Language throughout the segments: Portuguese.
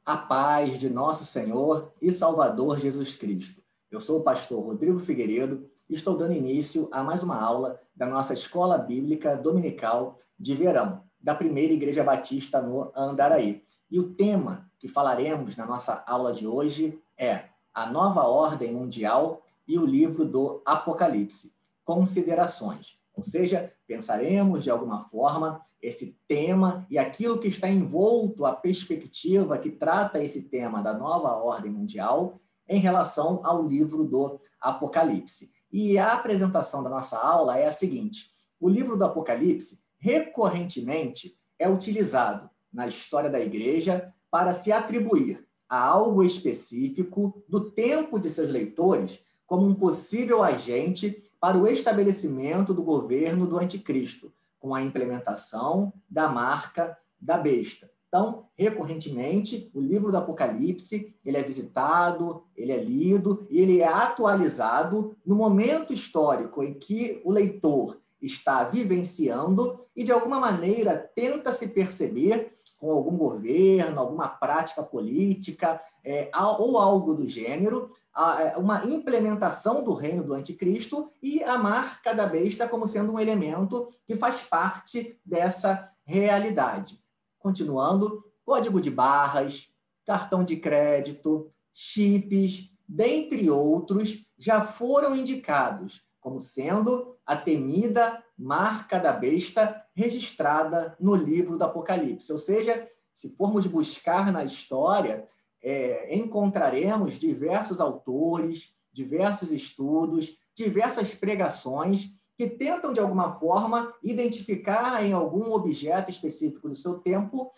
A paz de nosso Senhor e Salvador Jesus Cristo. Eu sou o pastor Rodrigo Figueiredo e estou dando início a mais uma aula da nossa Escola Bíblica Dominical de Verão, da Primeira Igreja Batista no Andaraí. E o tema que falaremos na nossa aula de hoje é a Nova Ordem Mundial e o livro do Apocalipse. Considerações. Ou seja, pensaremos de alguma forma esse tema e aquilo que está envolto, a perspectiva que trata esse tema da nova ordem mundial em relação ao livro do Apocalipse. E a apresentação da nossa aula é a seguinte: o livro do Apocalipse recorrentemente é utilizado na história da igreja para se atribuir a algo específico do tempo de seus leitores como um possível agente para o estabelecimento do governo do anticristo, com a implementação da marca da besta. Então, recorrentemente, o livro do Apocalipse, ele é visitado, ele é lido e ele é atualizado no momento histórico em que o leitor está vivenciando e, de alguma maneira, tenta se perceber com algum governo, alguma prática política ou algo do gênero, uma implementação do reino do anticristo e a marca da besta como sendo um elemento que faz parte dessa realidade. Continuando, código de barras, cartão de crédito, chips, dentre outros, já foram indicados como sendo a temida marca da besta registrada no livro do Apocalipse. Ou seja, se formos buscar na história, encontraremos diversos autores, diversos estudos, diversas pregações que tentam, de alguma forma, identificar em algum objeto específico do seu tempo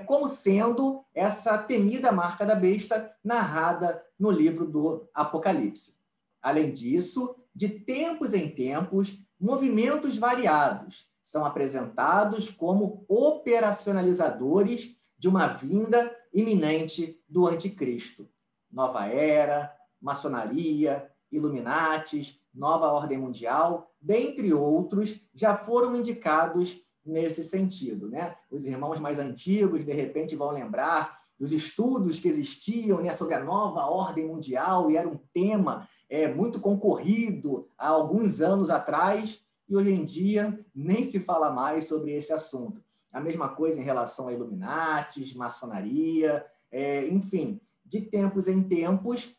como sendo essa temida marca da besta narrada no livro do Apocalipse. Além disso, de tempos em tempos, movimentos variados são apresentados como operacionalizadores de uma vinda iminente do anticristo. Nova era, maçonaria, Illuminatis, nova ordem mundial, dentre outros, já foram indicados nesse sentido, né? Os irmãos mais antigos, de repente, vão lembrar dos estudos que existiam, né, sobre a nova ordem mundial, e era um tema muito concorrido há alguns anos atrás, e hoje em dia nem se fala mais sobre esse assunto. A mesma coisa em relação a Illuminatis, maçonaria, enfim, de tempos em tempos,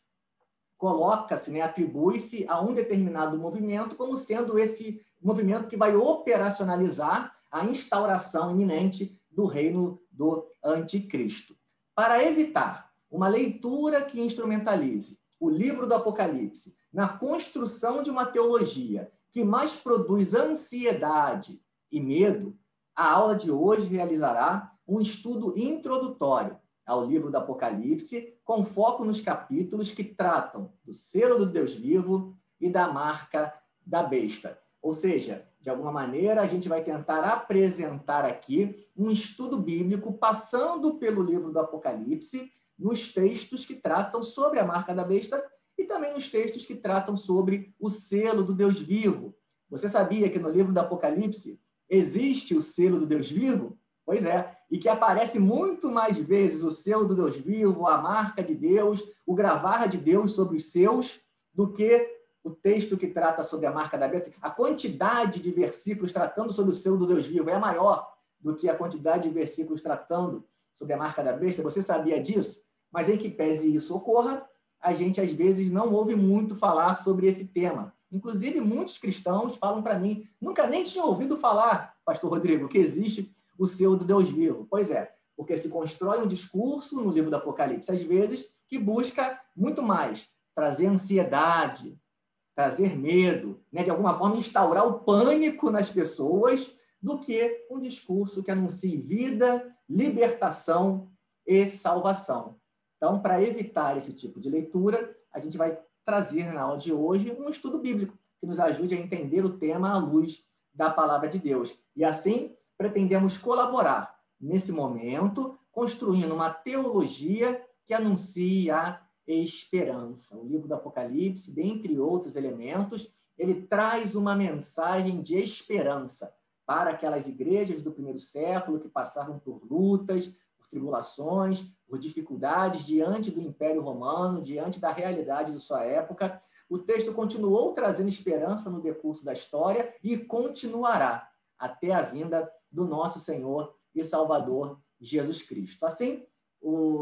coloca-se, né, atribui-se a um determinado movimento como sendo esse movimento que vai operacionalizar a instauração iminente do reino do anticristo. Para evitar uma leitura que instrumentalize o livro do Apocalipse na construção de uma teologia que mais produz ansiedade e medo, a aula de hoje realizará um estudo introdutório ao livro do Apocalipse, com foco nos capítulos que tratam do selo do Deus vivo e da marca da besta. Ou seja, de alguma maneira, a gente vai tentar apresentar aqui um estudo bíblico passando pelo livro do Apocalipse, nos textos que tratam sobre a marca da besta e também nos textos que tratam sobre o selo do Deus vivo. Você sabia que no livro do Apocalipse existe o selo do Deus vivo? Pois é, e que aparece muito mais vezes o selo do Deus vivo, a marca de Deus, o gravar de Deus sobre os seus, do que o texto que trata sobre a marca da besta. A quantidade de versículos tratando sobre o selo do Deus vivo é maior do que a quantidade de versículos tratando sobre a marca da besta. Você sabia disso? Mas em que pese isso ocorra, a gente às vezes não ouve muito falar sobre esse tema. Inclusive, muitos cristãos falam para mim, nunca nem tinham ouvido falar, pastor Rodrigo, que existe o selo do Deus vivo. Pois é, porque se constrói um discurso no livro do Apocalipse, às vezes, que busca muito mais trazer ansiedade, trazer medo, né? De alguma forma instaurar o pânico nas pessoas, do que um discurso que anuncie vida, libertação e salvação. Então, para evitar esse tipo de leitura, a gente vai trazer na aula de hoje um estudo bíblico que nos ajude a entender o tema à luz da palavra de Deus. E assim, pretendemos colaborar nesse momento, construindo uma teologia que anuncie a esperança. O livro do Apocalipse, dentre outros elementos, ele traz uma mensagem de esperança para aquelas igrejas do primeiro século que passavam por lutas, por tribulações, por dificuldades diante do Império Romano, diante da realidade de sua época. O texto continuou trazendo esperança no decurso da história e continuará até a vinda do nosso Senhor e Salvador Jesus Cristo. Assim,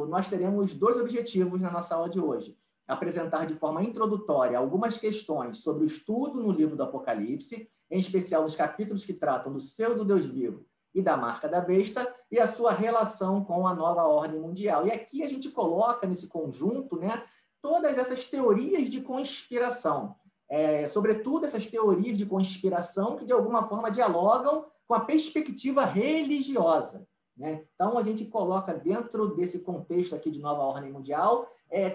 nós teremos dois objetivos na nossa aula de hoje: apresentar de forma introdutória algumas questões sobre o estudo no livro do Apocalipse, em especial nos capítulos que tratam do selo do Deus vivo e da marca da besta, e a sua relação com a nova ordem mundial. E aqui a gente coloca nesse conjunto, né, todas essas teorias de conspiração, sobretudo essas teorias de conspiração que, de alguma forma, dialogam com a perspectiva religiosa, né? Então, a gente coloca dentro desse contexto aqui de nova ordem mundial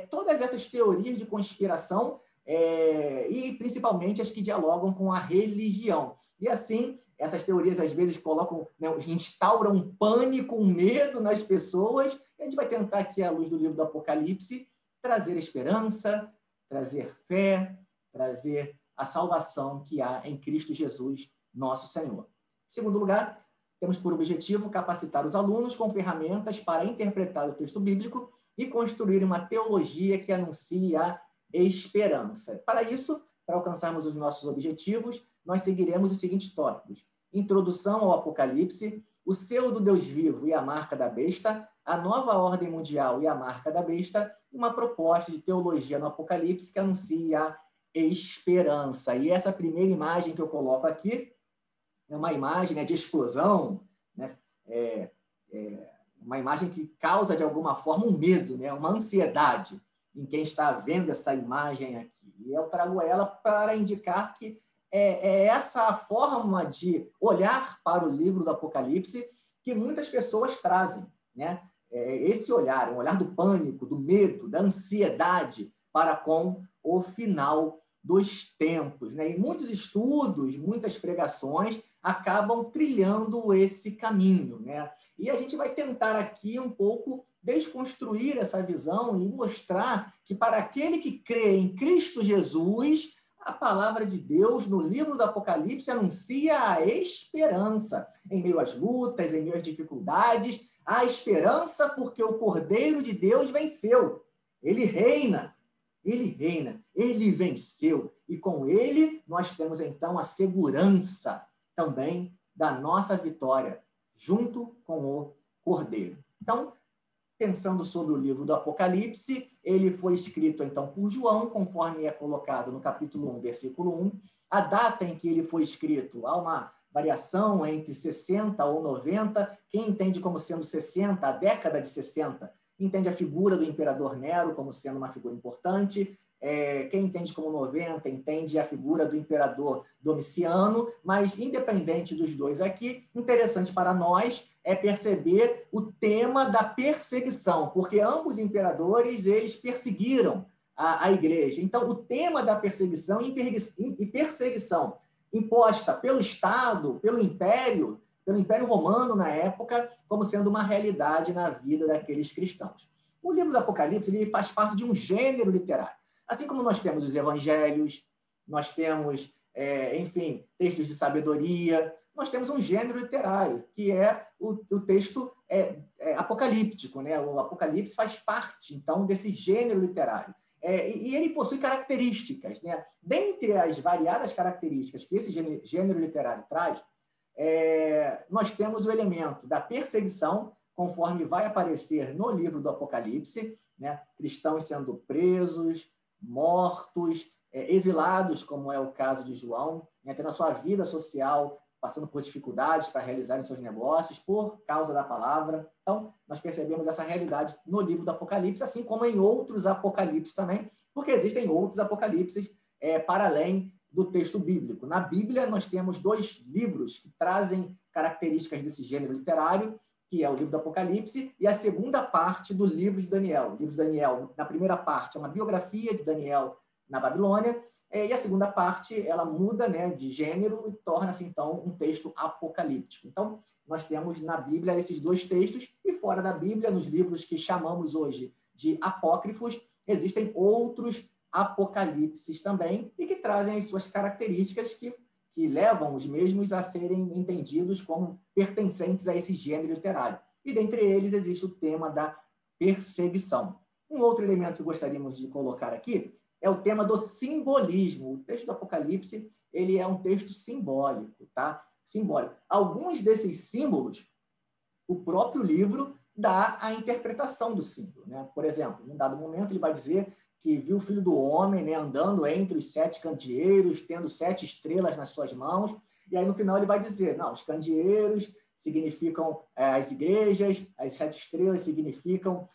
todas essas teorias de conspiração e, principalmente, as que dialogam com a religião. E, assim, essas teorias, às vezes, colocam, né, instauram um pânico, um medo nas pessoas. E a gente vai tentar aqui, à luz do livro do Apocalipse, trazer esperança, trazer fé, trazer a salvação que há em Cristo Jesus, nosso Senhor. Em segundo lugar, temos por objetivo capacitar os alunos com ferramentas para interpretar o texto bíblico e construir uma teologia que anuncie a esperança. Para isso, para alcançarmos os nossos objetivos, nós seguiremos os seguintes tópicos: introdução ao Apocalipse, o selo do Deus vivo e a marca da besta, a nova ordem mundial e a marca da besta, uma proposta de teologia no Apocalipse que anuncia a esperança. E essa primeira imagem que eu coloco aqui é uma imagem, né, de explosão, né? Uma imagem que causa, de alguma forma, um medo, né? Uma ansiedade em quem está vendo essa imagem aqui. E eu trago ela para indicar que é essa a forma de olhar para o livro do Apocalipse que muitas pessoas trazem, né? Esse olhar, um olhar do pânico, do medo, da ansiedade para com o final dos tempos, né? E muitos estudos, muitas pregações acabam trilhando esse caminho, né? E a gente vai tentar aqui um pouco desconstruir essa visão e mostrar que para aquele que crê em Cristo Jesus, a palavra de Deus no livro do Apocalipse anuncia a esperança. Em meio às lutas, em meio às dificuldades, há esperança porque o Cordeiro de Deus venceu. Ele reina, ele venceu. E com ele nós temos então a segurança também da nossa vitória, junto com o Cordeiro. Então, pensando sobre o livro do Apocalipse, ele foi escrito, então, por João, conforme é colocado no capítulo 1, versículo 1. A data em que ele foi escrito, há uma variação entre 60 ou 90. Quem entende como sendo 60, a década de 60, entende a figura do imperador Nero como sendo uma figura importante. Quem entende como 90, entende a figura do imperador Domiciano, mas, independente dos dois aqui, interessante para nós é perceber o tema da perseguição, porque ambos imperadores, eles perseguiram a igreja. Então, o tema da perseguição e perseguição imposta pelo Estado, pelo Império Romano na época, como sendo uma realidade na vida daqueles cristãos. O livro do Apocalipse ele faz parte de um gênero literário. Assim como nós temos os evangelhos, nós temos, enfim, textos de sabedoria, nós temos um gênero literário, que é o texto apocalíptico, né? O Apocalipse faz parte, então, desse gênero literário. E ele possui características, né? Dentre as variadas características que esse gênero literário traz, nós temos o elemento da perseguição, conforme vai aparecer no livro do Apocalipse, né? Cristãos sendo presos, mortos, exilados, como é o caso de João, né? Tendo a sua vida social passando por dificuldades para realizarem seus negócios por causa da palavra. Então, nós percebemos essa realidade no livro do Apocalipse, assim como em outros apocalipses também, porque existem outros apocalipses para além do texto bíblico. Na Bíblia, nós temos dois livros que trazem características desse gênero literário, que é o livro do Apocalipse e a segunda parte do livro de Daniel. O livro de Daniel, na primeira parte, é uma biografia de Daniel na Babilônia, e a segunda parte, ela muda, né, de gênero e torna-se, então, um texto apocalíptico. Então, nós temos na Bíblia esses dois textos, e fora da Bíblia, nos livros que chamamos hoje de apócrifos, existem outros apocalipses também, e que trazem as suas características que levam os mesmos a serem entendidos como pertencentes a esse gênero literário. e dentre eles existe o tema da perseguição. Um outro elemento que gostaríamos de colocar aqui é o tema do simbolismo. O texto do Apocalipse, ele é um texto simbólico, tá? Simbólico. Alguns desses símbolos, o próprio livro dá a interpretação do símbolo, né? Por exemplo, num dado momento ele vai dizer que viu o Filho do Homem, né, andando entre os 7 candeeiros, tendo 7 estrelas nas suas mãos, e aí no final ele vai dizer, não, os candeeiros significam as igrejas, as 7 estrelas significam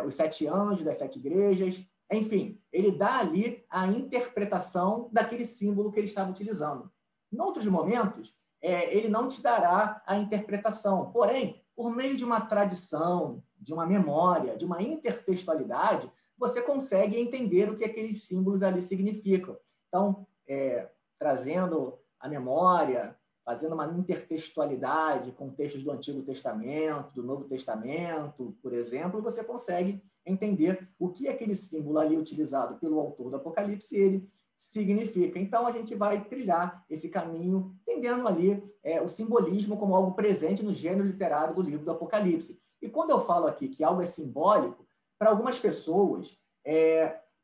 os 7 anjos das 7 igrejas, enfim, ele dá ali a interpretação daquele símbolo que ele estava utilizando. Em outros momentos, ele não te dará a interpretação, porém, por meio de uma tradição, de uma memória, de uma intertextualidade, você consegue entender o que aqueles símbolos ali significam. Então, trazendo a memória, fazendo uma intertextualidade com textos do Antigo Testamento, do Novo Testamento, por exemplo, você consegue entender o que aquele símbolo ali utilizado pelo autor do Apocalipse, ele significa. Então, a gente vai trilhar esse caminho, entendendo ali o simbolismo como algo presente no gênero literário do livro do Apocalipse. E quando eu falo aqui que algo é simbólico, para algumas pessoas,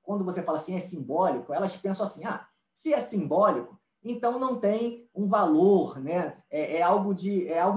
quando você fala assim, é simbólico, elas pensam assim, se é simbólico, então não tem um valor, né? É algo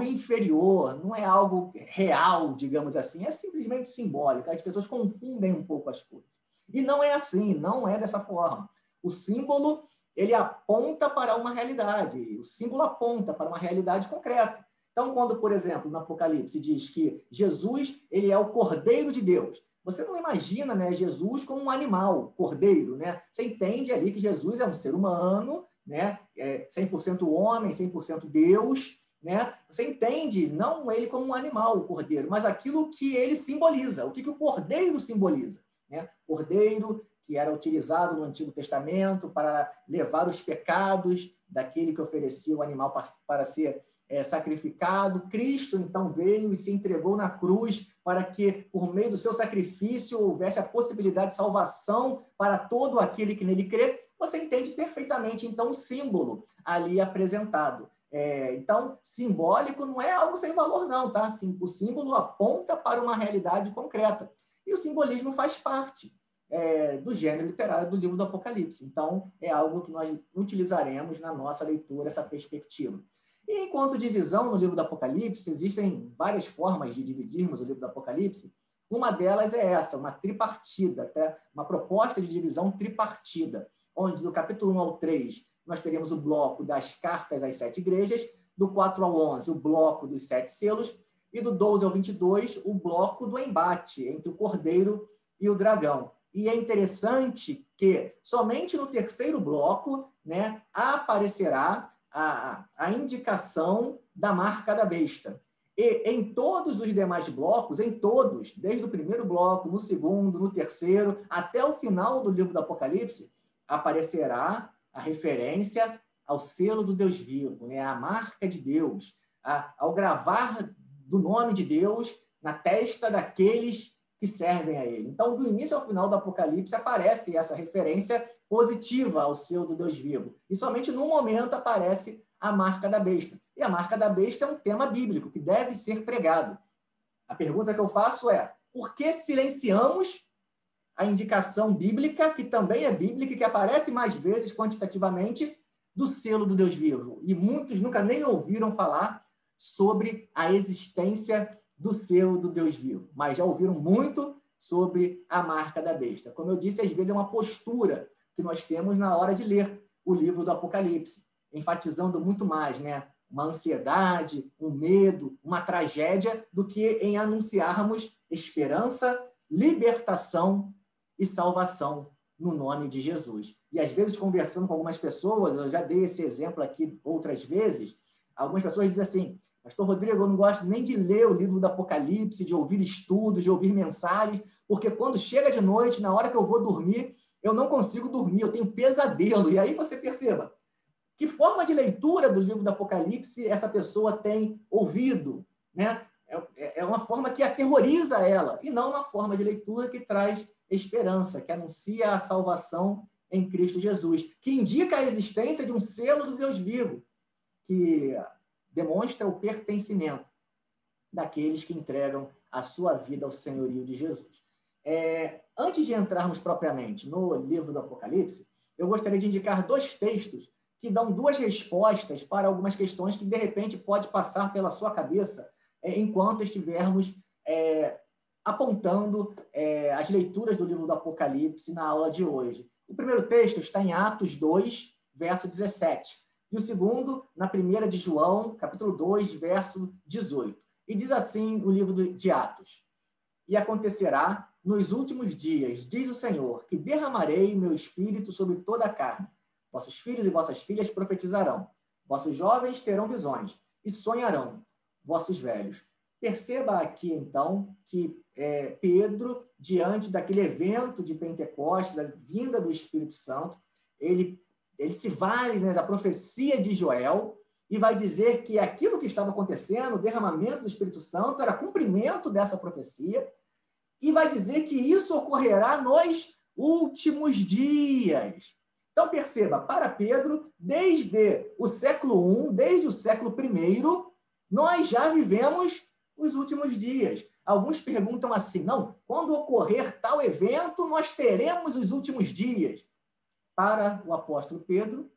inferior, não é algo real, digamos assim, é simplesmente simbólico. As pessoas confundem um pouco as coisas. E não é assim, não é dessa forma. O símbolo, ele aponta para uma realidade, o símbolo aponta para uma realidade concreta. Então, quando, por exemplo, no Apocalipse diz que Jesus, ele é o Cordeiro de Deus, você não imagina, né, Jesus como um animal, cordeiro, né? Você entende ali que Jesus é um ser humano, né? 100% homem, 100% Deus, né? Você entende não ele como um animal, o cordeiro, mas aquilo que ele simboliza, o que o cordeiro simboliza, né? Cordeiro que era utilizado no Antigo Testamento para levar os pecados daquele que oferecia o animal para ser sacrificado. Cristo, então, veio e se entregou na cruz para que, por meio do seu sacrifício, houvesse a possibilidade de salvação para todo aquele que nele crê. Você entende perfeitamente, então, o símbolo ali apresentado. Então, simbólico não é algo sem valor, não, tá? O símbolo aponta para uma realidade concreta. E o simbolismo faz parte do gênero literário do livro do Apocalipse. Então, é algo que nós utilizaremos na nossa leitura, essa perspectiva. E enquanto divisão no livro do Apocalipse, existem várias formas de dividirmos o livro do Apocalipse. Uma delas é essa, uma tripartida, até uma proposta de divisão tripartida, onde do capítulo 1 ao 3 nós teremos o bloco das cartas às 7 igrejas, do 4 ao 11 o bloco dos 7 selos, e do 12 ao 22 o bloco do embate entre o cordeiro e o dragão. E é interessante que somente no terceiro bloco, né, aparecerá a indicação da marca da besta. E em todos os demais blocos, em todos, desde o primeiro bloco, no segundo, no terceiro, até o final do livro do Apocalipse, aparecerá a referência ao selo do Deus vivo, né, a marca de Deus, ao gravar do nome de Deus na testa daqueles que servem a ele. Então, do início ao final do Apocalipse, aparece essa referência positiva ao selo do Deus vivo. E somente num momento aparece a marca da besta. E a marca da besta é um tema bíblico que deve ser pregado. A pergunta que eu faço é, por que silenciamos a indicação bíblica, que também é bíblica, que aparece mais vezes quantitativamente, do selo do Deus vivo? E muitos nunca nem ouviram falar sobre a existência do selo do Deus vivo, mas já ouviram muito sobre a marca da besta. Como eu disse, às vezes é uma postura que nós temos na hora de ler o livro do Apocalipse, enfatizando muito mais, né, uma ansiedade, um medo, uma tragédia, do que em anunciarmos esperança, libertação e salvação no nome de Jesus. E às vezes, conversando com algumas pessoas, eu já dei esse exemplo aqui outras vezes, algumas pessoas dizem assim, Pastor Rodrigo, eu não gosto nem de ler o livro do Apocalipse, de ouvir estudos, de ouvir mensagens, porque quando chega de noite, na hora que eu vou dormir, eu não consigo dormir, eu tenho pesadelo. E aí você perceba, que forma de leitura do livro do Apocalipse essa pessoa tem ouvido, né? É uma forma que aterroriza ela, e não uma forma de leitura que traz esperança, que anuncia a salvação em Cristo Jesus, que indica a existência de um selo do Deus vivo, que demonstra o pertencimento daqueles que entregam a sua vida ao senhorio de Jesus. Antes de entrarmos propriamente no livro do Apocalipse, eu gostaria de indicar 2 textos que dão 2 respostas para algumas questões que, de repente, pode passar pela sua cabeça enquanto estivermos apontando as leituras do livro do Apocalipse na aula de hoje. O primeiro texto está em Atos 2, verso 17, e o segundo na 1 de João, capítulo 2, verso 18. E diz assim o livro de Atos: E acontecerá nos últimos dias, diz o Senhor, que derramarei meu espírito sobre toda a carne. Vossos filhos e vossas filhas profetizarão. Vossos jovens terão visões e sonharão, vossos velhos. Perceba aqui, então, que Pedro, diante daquele evento de Pentecostes, da vinda do Espírito Santo, ele se vale, né, da profecia de Joel e vai dizer que aquilo que estava acontecendo, o derramamento do Espírito Santo, era cumprimento dessa profecia, e vai dizer que isso ocorrerá nos últimos dias. Então, perceba, para Pedro, desde o século I, desde o século I, nós já vivemos os últimos dias. Alguns perguntam assim, não, quando ocorrer tal evento, nós teremos os últimos dias. Para o apóstolo Pedro,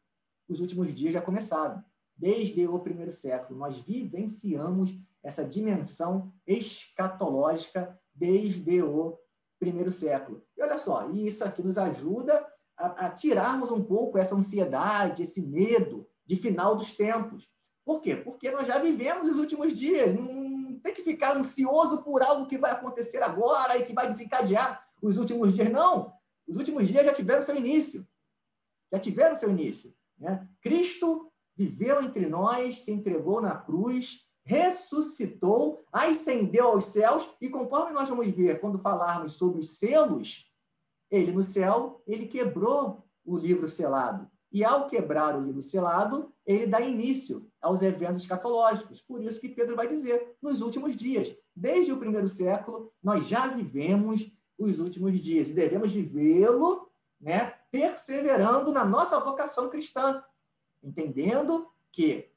os últimos dias já começaram. Desde o primeiro século, nós vivenciamos essa dimensão escatológica desde o primeiro século. E olha só, isso aqui nos ajuda a tirarmos um pouco essa ansiedade, esse medo de final dos tempos. Por quê? Porque nós já vivemos os últimos dias, não tem que ficar ansioso por algo que vai acontecer agora e que vai desencadear os últimos dias. Não, os últimos dias já tiveram seu início. Né? Cristo viveu entre nós, se entregou na cruz, ressuscitou, ascendeu aos céus, e conforme nós vamos ver quando falarmos sobre os selos, ele no céu, ele quebrou o livro selado. E ao quebrar o livro selado, ele dá início aos eventos escatológicos. Por isso que Pedro vai dizer, nos últimos dias, desde o primeiro século, nós já vivemos os últimos dias e devemos vivê-lo, né, perseverando na nossa vocação cristã, entendendo que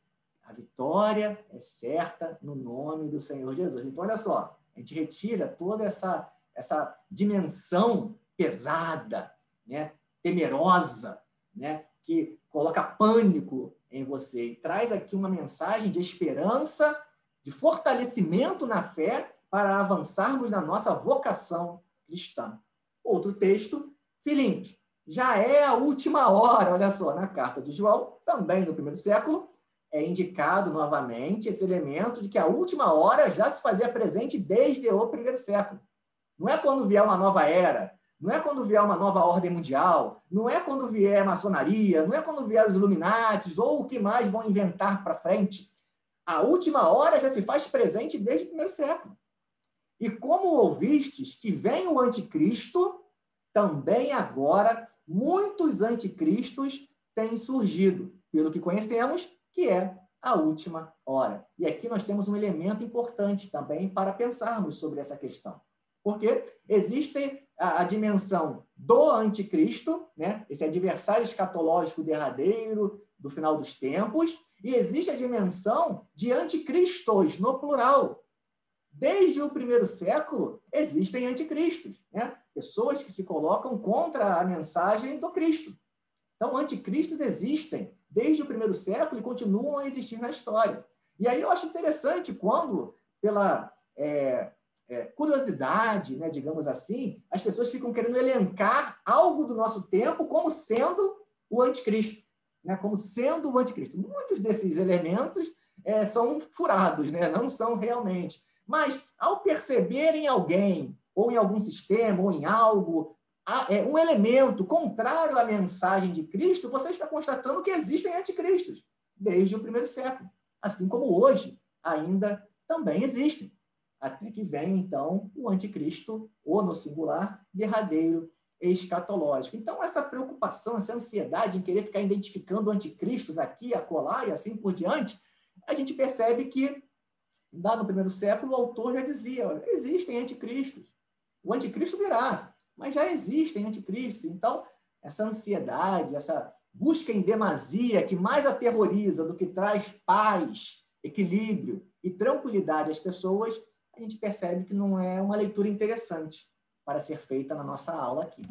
a vitória é certa no nome do Senhor Jesus. Então, olha só, a gente retira toda essa dimensão pesada, né, temerosa, né, que coloca pânico em você e traz aqui uma mensagem de esperança, de fortalecimento na fé para avançarmos na nossa vocação cristã. Outro texto, filhinhos, já é a última hora, olha só, na carta de João, também no primeiro século, é indicado novamente esse elemento de que a última hora já se fazia presente desde o primeiro século. Não é quando vier uma nova era, não é quando vier uma nova ordem mundial, não é quando vier maçonaria, não é quando vier os Illuminatis ou o que mais vão inventar para frente. A última hora já se faz presente desde o primeiro século. E como ouvistes que vem o anticristo, também agora muitos anticristos têm surgido, pelo que conhecemos, que é a última hora. E aqui nós temos um elemento importante também para pensarmos sobre essa questão. Porque existe a dimensão do anticristo, né? Esse adversário escatológico derradeiro do final dos tempos, e existe a dimensão de anticristos, no plural. Desde o primeiro século, existem anticristos, né? Pessoas que se colocam contra a mensagem do Cristo. Então, anticristos existem desde o primeiro século e continuam a existir na história. E aí eu acho interessante quando, pela curiosidade, né, digamos assim, as pessoas ficam querendo elencar algo do nosso tempo como sendo o anticristo, né, como sendo o anticristo. Muitos desses elementos são furados, né, não são realmente. Mas, ao perceberem alguém, ou em algum sistema, ou em algo, um elemento contrário à mensagem de Cristo, você está constatando que existem anticristos desde o primeiro século. Assim como hoje ainda também existem. Até que vem, então, o anticristo, ou no singular, derradeiro, escatológico. Então, essa preocupação, essa ansiedade em querer ficar identificando anticristos aqui, acolá e assim por diante, a gente percebe que, lá no primeiro século, o autor já dizia, olha, existem anticristos. O anticristo virá, mas já existem anticristos. Então, essa ansiedade, essa busca em demasia que mais aterroriza do que traz paz, equilíbrio e tranquilidade às pessoas, a gente percebe que não é uma leitura interessante para ser feita na nossa aula aqui.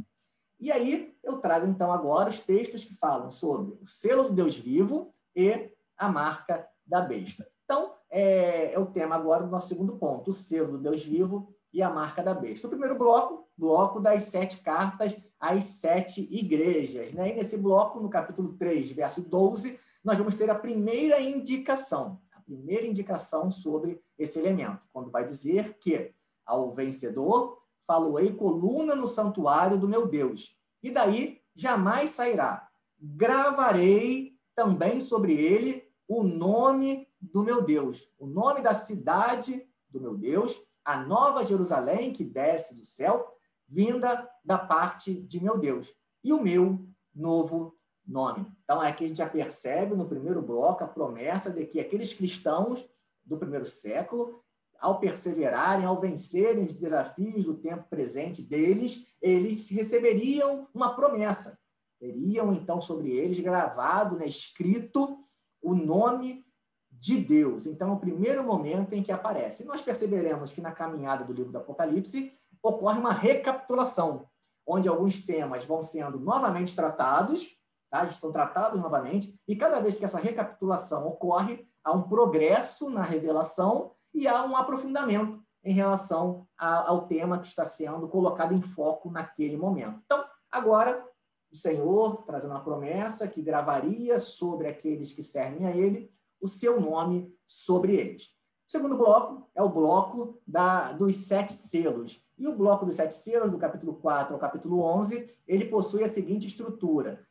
E aí eu trago então agora os textos que falam sobre o selo do Deus vivo e a marca da besta. Então, é o tema agora do nosso segundo ponto, o selo do Deus vivo e a marca da besta. O primeiro bloco das 7 cartas às 7 igrejas, né? E nesse bloco, no capítulo 3, verso 12, nós vamos ter a primeira indicação sobre esse elemento, quando vai dizer que ao vencedor faloei coluna no santuário do meu Deus, e daí jamais sairá. Gravarei também sobre ele o nome do meu Deus, o nome da cidade do meu Deus, a nova Jerusalém que desce do céu, vinda da parte de meu Deus, e o meu novo nome. Então, aqui a gente já percebe no primeiro bloco a promessa de que aqueles cristãos do primeiro século, ao perseverarem, ao vencerem os desafios do tempo presente deles, eles receberiam uma promessa. Teriam, então, sobre eles gravado, né, escrito, o nome de Deus. Então, é o primeiro momento em que aparece. E nós perceberemos que na caminhada do livro do Apocalipse ocorre uma recapitulação, onde alguns temas vão sendo novamente tratados, tá? São tratados novamente, e cada vez que essa recapitulação ocorre, há um progresso na revelação e há um aprofundamento em relação ao tema que está sendo colocado em foco naquele momento. Então, agora, o Senhor trazendo uma promessa que gravaria sobre aqueles que servem a Ele o seu nome sobre eles. O segundo bloco é o bloco dos 7 selos. E o bloco dos 7 selos, do capítulo 4 ao capítulo 11, ele possui a seguinte estrutura.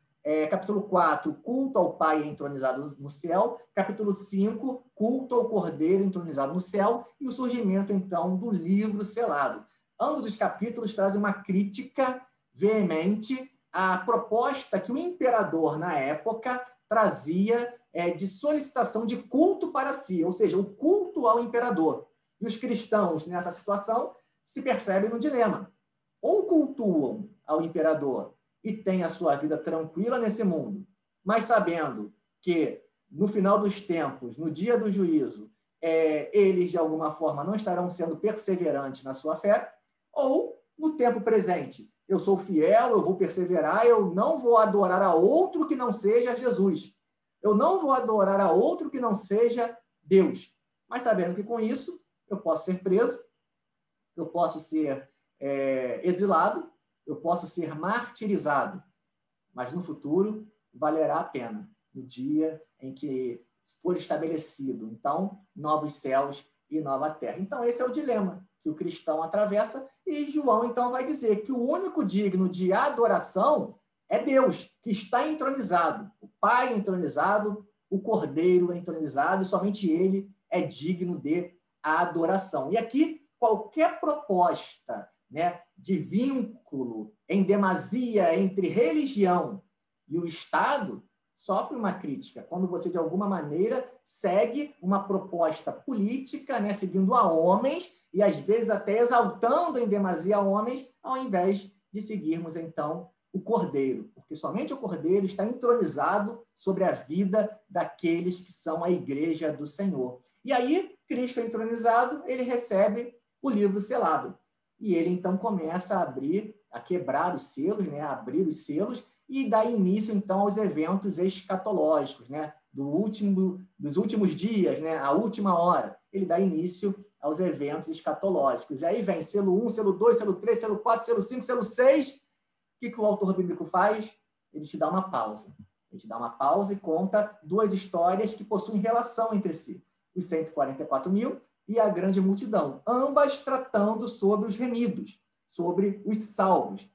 Capítulo 4, culto ao Pai entronizado no céu. Capítulo 5, culto ao Cordeiro entronizado no céu. E o surgimento, então, do livro selado. Ambos os capítulos trazem uma crítica veemente à proposta que o imperador, na época, trazia de solicitação de culto para si, ou seja, o culto ao imperador. E os cristãos, nessa situação, se percebem no dilema. Ou cultuam ao imperador e têm a sua vida tranquila nesse mundo, mas sabendo que, no final dos tempos, no dia do juízo, eles, de alguma forma, não estarão sendo perseverantes na sua fé, ou, no tempo presente, eu sou fiel, eu vou perseverar, eu não vou adorar a outro que não seja Jesus. Eu não vou adorar a outro que não seja Deus. Mas sabendo que com isso eu posso ser preso, eu posso ser exilado, eu posso ser martirizado. Mas no futuro valerá a pena, no dia em que for estabelecido, então, novos céus e nova terra. Então, esse é o dilema que o cristão atravessa, e João, então, vai dizer que o único digno de adoração é Deus, que está entronizado, o Pai entronizado, o Cordeiro entronizado, e somente ele é digno de adoração. E aqui, qualquer proposta, né, de vínculo em demasia entre religião e o Estado sofre uma crítica. Quando você, de alguma maneira, segue uma proposta política, né, seguindo a homens, e às vezes até exaltando em demasia homens, ao invés de seguirmos, então, o Cordeiro, porque somente o Cordeiro está entronizado sobre a vida daqueles que são a igreja do Senhor. E aí, Cristo é entronizado, ele recebe o livro selado. E ele, então, começa a quebrar os selos, né, a abrir os selos, e dá início, então, aos eventos escatológicos, né, dos últimos dias, né, a última hora. Ele dá início aos eventos escatológicos. E aí vem selo 1, selo 2, selo 3, selo 4, selo 5, selo 6. O que o autor bíblico faz? Ele te dá uma pausa. Ele te dá uma pausa e conta 2 histórias que possuem relação entre si. Os 144 mil e a grande multidão. Ambas tratando sobre os remidos, sobre os salvos.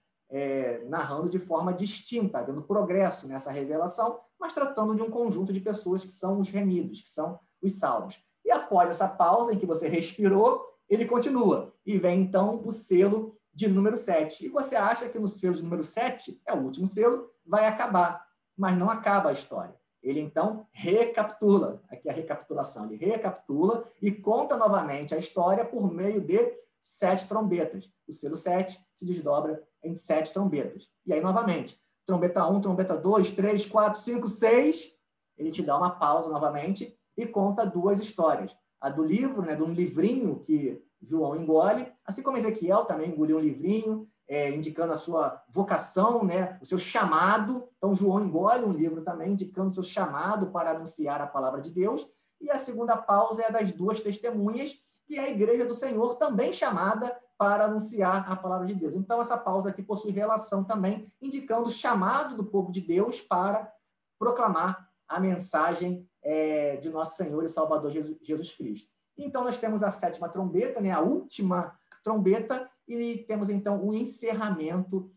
Narrando de forma distinta, havendo progresso nessa revelação, mas tratando de um conjunto de pessoas que são os remidos, que são os salvos. E após essa pausa em que você respirou, ele continua. E vem, então, o selo de número 7. E você acha que no selo de número 7, é o último selo, vai acabar. Mas não acaba a história. Ele, então, recapitula. Aqui a recapitulação. Ele recapitula e conta novamente a história por meio de 7 trombetas. O selo 7 se desdobra em 7 trombetas. E aí, novamente, trombeta 1, trombeta 2, 3, 4, 5, 6. Ele te dá uma pausa novamente e conta 2 histórias. a do livro, né, de um livrinho que João engole, assim como Ezequiel também engoliu um livrinho, indicando a sua vocação, né, o seu chamado. Então, João engole um livro também, indicando o seu chamado para anunciar a palavra de Deus. E a segunda pausa é a das duas testemunhas, que é a igreja do Senhor, também chamada para anunciar a palavra de Deus. Então, essa pausa aqui possui relação também, indicando o chamado do povo de Deus para proclamar a mensagem de nosso Senhor e Salvador Jesus Cristo. Então, nós temos a sétima trombeta, né, a última trombeta, e temos, então, o encerramento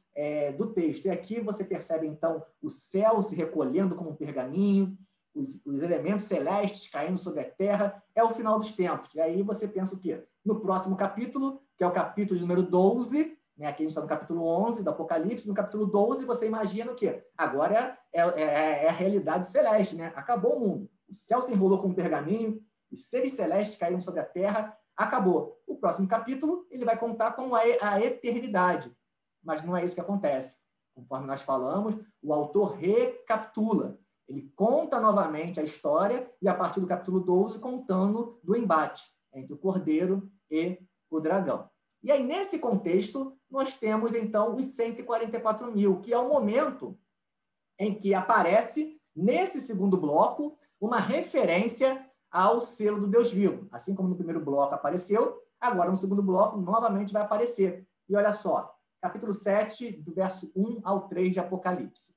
do texto. E aqui você percebe, então, o céu se recolhendo como um pergaminho, os elementos celestes caindo sobre a terra, é o final dos tempos. E aí você pensa o quê? No próximo capítulo, que é o capítulo de número 12, né? Aqui a gente está no capítulo 11 do Apocalipse, no capítulo 12 você imagina o quê? Agora é a realidade celeste, né? Acabou o mundo. O céu se enrolou com um pergaminho, os seres celestes caíram sobre a terra, acabou. O próximo capítulo ele vai contar com a eternidade, mas não é isso que acontece. Conforme nós falamos, o autor recapitula. Ele conta novamente a história e, a partir do capítulo 12, contando do embate entre o Cordeiro e o dragão. E aí, nesse contexto, nós temos, então, os 144 mil, que é o momento em que aparece, nesse segundo bloco, uma referência ao selo do Deus vivo. Assim como no primeiro bloco apareceu, agora no segundo bloco novamente vai aparecer. E olha só, capítulo 7, do verso 1 ao 3 de Apocalipse.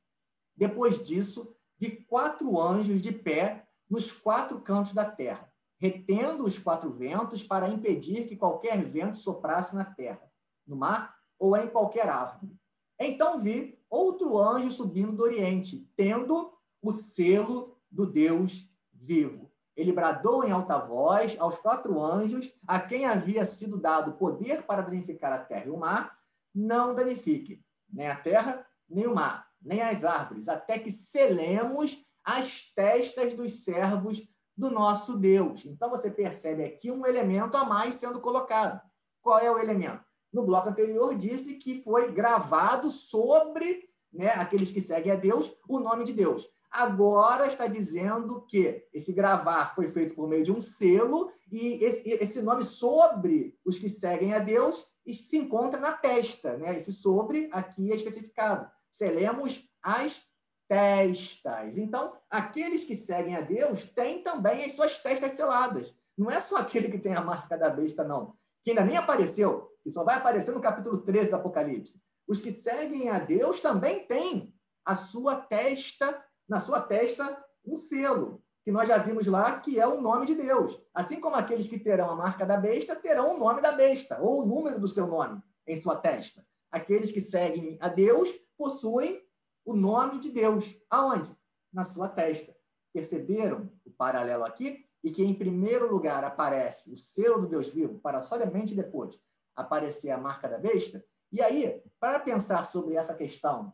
Depois disso, vi 4 anjos de pé nos 4 cantos da terra, retendo os 4 ventos para impedir que qualquer vento soprasse na terra, no mar ou em qualquer árvore. Então vi outro anjo subindo do Oriente, tendo o selo do Deus vivo. Ele bradou em alta voz aos 4 anjos, a quem havia sido dado poder para danificar a terra e o mar, não danifique nem a terra, nem o mar, nem as árvores, até que selemos as testas dos servos do nosso Deus. Então, você percebe aqui um elemento a mais sendo colocado. Qual é o elemento? No bloco anterior, disse que foi gravado sobre, né, aqueles que seguem a Deus, o nome de Deus. Agora está dizendo que esse gravar foi feito por meio de um selo e esse nome sobre os que seguem a Deus se encontra na testa, né? Esse sobre aqui é especificado. Selemos as testas. Então, aqueles que seguem a Deus têm também as suas testas seladas. Não é só aquele que tem a marca da besta, não. Que ainda nem apareceu, que só vai aparecer no capítulo 13 do Apocalipse. Os que seguem a Deus também têm a sua testa, na sua testa, um selo, que nós já vimos lá, que é o nome de Deus. Assim como aqueles que terão a marca da besta, terão o nome da besta, ou o número do seu nome em sua testa. Aqueles que seguem a Deus possuem o nome de Deus. Aonde? Na sua testa. Perceberam o paralelo aqui? E que, em primeiro lugar, aparece o selo do Deus vivo, para somente depois aparecer a marca da besta. E aí, para pensar sobre essa questão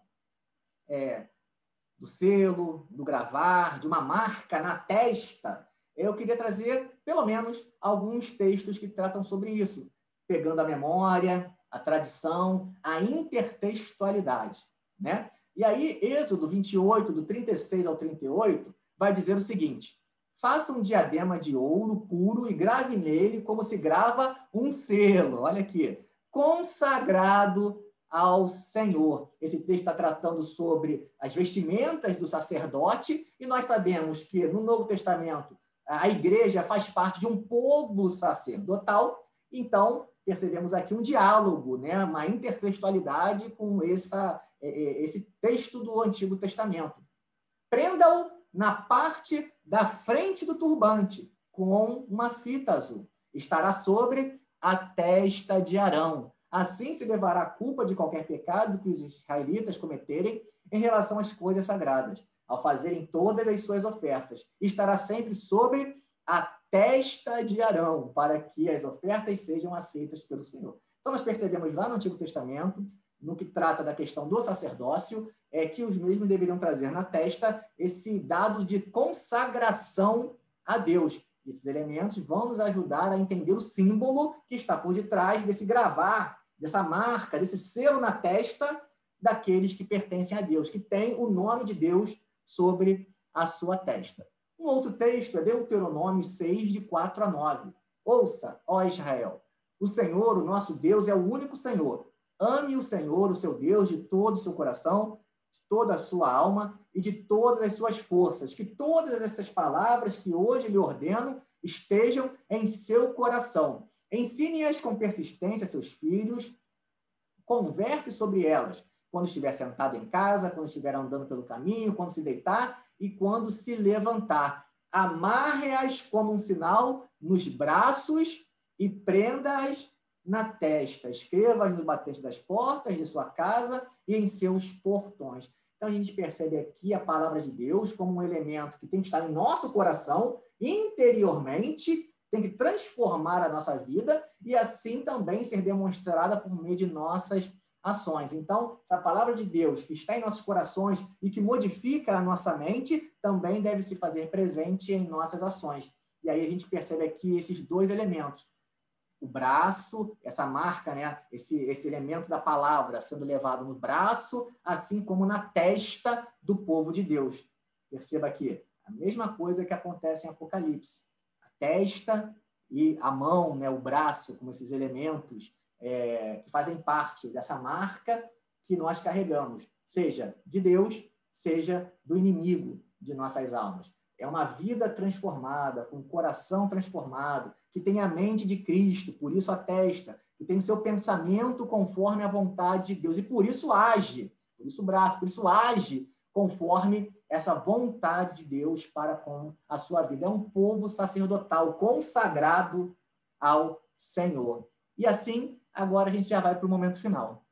do selo, do gravar, de uma marca na testa, eu queria trazer, pelo menos, alguns textos que tratam sobre isso, pegando a memória, a tradição, a intertextualidade, né? E aí, Êxodo 28, do 36 ao 38, vai dizer o seguinte: faça um diadema de ouro puro e grave nele como se grava um selo. Olha aqui. Consagrado ao Senhor. Esse texto está tratando sobre as vestimentas do sacerdote, e nós sabemos que no Novo Testamento a igreja faz parte de um povo sacerdotal, então percebemos aqui um diálogo, né? Uma intertextualidade com esse texto do Antigo Testamento. Prenda-o na parte da frente do turbante, com uma fita azul. Estará sobre a testa de Arão. Assim se levará a culpa de qualquer pecado que os israelitas cometerem em relação às coisas sagradas, ao fazerem todas as suas ofertas. Estará sempre sobre a testa de Arão, para que as ofertas sejam aceitas pelo Senhor. Então, nós percebemos lá no Antigo Testamento, no que trata da questão do sacerdócio, que os mesmos deveriam trazer na testa esse dado de consagração a Deus. Esses elementos vão nos ajudar a entender o símbolo que está por detrás desse gravar, dessa marca, desse selo na testa daqueles que pertencem a Deus, que tem o nome de Deus sobre a sua testa. Um outro texto é Deuteronômio 6, de 4 a 9. Ouça, ó Israel, o Senhor, o nosso Deus, é o único Senhor. Ame o Senhor, o seu Deus, de todo o seu coração, de toda a sua alma e de todas as suas forças. Que todas essas palavras que hoje lhe ordeno estejam em seu coração. Ensine-as com persistência a seus filhos, converse sobre elas quando estiver sentado em casa, quando estiver andando pelo caminho, quando se deitar e quando se levantar. Amarre-as como um sinal nos braços e prenda-as na testa. Escreva-as nos batentes das portas de sua casa e em seus portões. Então, a gente percebe aqui a palavra de Deus como um elemento que tem que estar em nosso coração, interiormente, tem que transformar a nossa vida e assim também ser demonstrada por meio de nossas ações. Então, essa palavra de Deus que está em nossos corações e que modifica a nossa mente, também deve se fazer presente em nossas ações. E aí a gente percebe aqui esses dois elementos. O braço, essa marca, né? esse elemento da palavra sendo levado no braço, assim como na testa do povo de Deus. Perceba aqui, a mesma coisa que acontece em Apocalipse. A testa e a mão, né? O braço, como esses elementos que fazem parte dessa marca que nós carregamos, seja de Deus, seja do inimigo de nossas almas. É uma vida transformada, com o coração transformado, que tem a mente de Cristo, por isso a testa, que tem o seu pensamento conforme a vontade de Deus, e por isso age, por isso o braço, por isso age conforme essa vontade de Deus para com a sua vida. É um povo sacerdotal, consagrado ao Senhor. E assim, agora a gente já vai para o momento final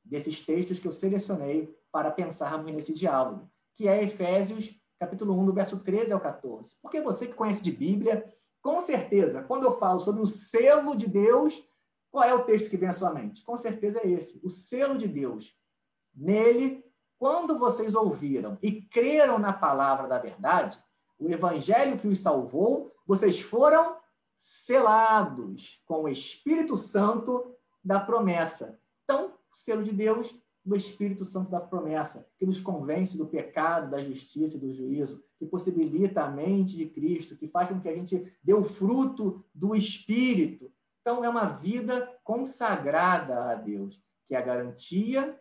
desses textos que eu selecionei para pensarmos nesse diálogo, que é Efésios capítulo 1, do verso 13 ao 14. Porque você que conhece de Bíblia, com certeza, quando eu falo sobre o selo de Deus, qual é o texto que vem à sua mente? Com certeza é esse, o selo de Deus. Nele, quando vocês ouviram e creram na palavra da verdade, o evangelho que os salvou, vocês foram selados com o Espírito Santo da promessa. Então, o selo de Deus, do Espírito Santo da promessa, que nos convence do pecado, da justiça e do juízo, que possibilita a mente de Cristo, que faz com que a gente dê o fruto do Espírito. Então, é uma vida consagrada a Deus, que é a garantia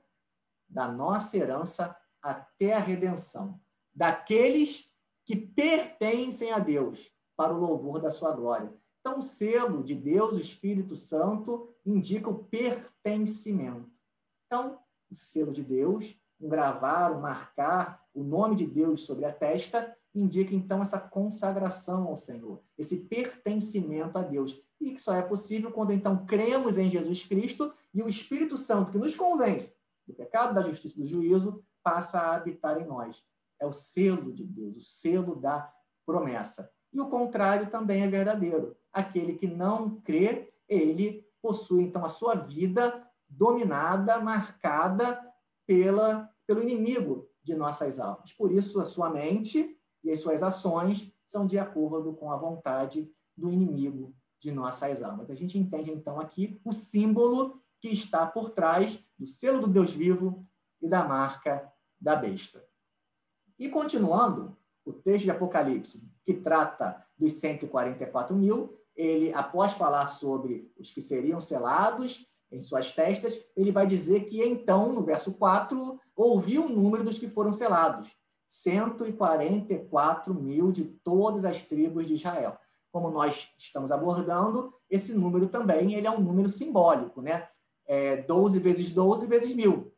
da nossa herança até a redenção, daqueles que pertencem a Deus, para o louvor da sua glória. Então, o selo de Deus, o Espírito Santo, indica o pertencimento. Então, o selo de Deus, um gravar, um marcar o nome de Deus sobre a testa, indica, então, essa consagração ao Senhor, esse pertencimento a Deus. E que só é possível quando, então, cremos em Jesus Cristo e o Espírito Santo, que nos convence do pecado, da justiça e do juízo, passa a habitar em nós. É o selo de Deus, o selo da promessa. E o contrário também é verdadeiro. Aquele que não crê, ele possui, então, a sua vida dominada, marcada pelo inimigo de nossas almas. Por isso, a sua mente e as suas ações são de acordo com a vontade do inimigo de nossas almas. A gente entende, então, aqui o símbolo que está por trás do selo do Deus vivo e da marca da besta. E continuando, o texto de Apocalipse, que trata dos 144 mil, ele, após falar sobre os que seriam selados em suas testas, ele vai dizer que, então, no verso 4, ouviu o número dos que foram selados, 144 mil de todas as tribos de Israel. Como nós estamos abordando, esse número também ele é um número simbólico, né? 12 vezes 12 vezes 1000.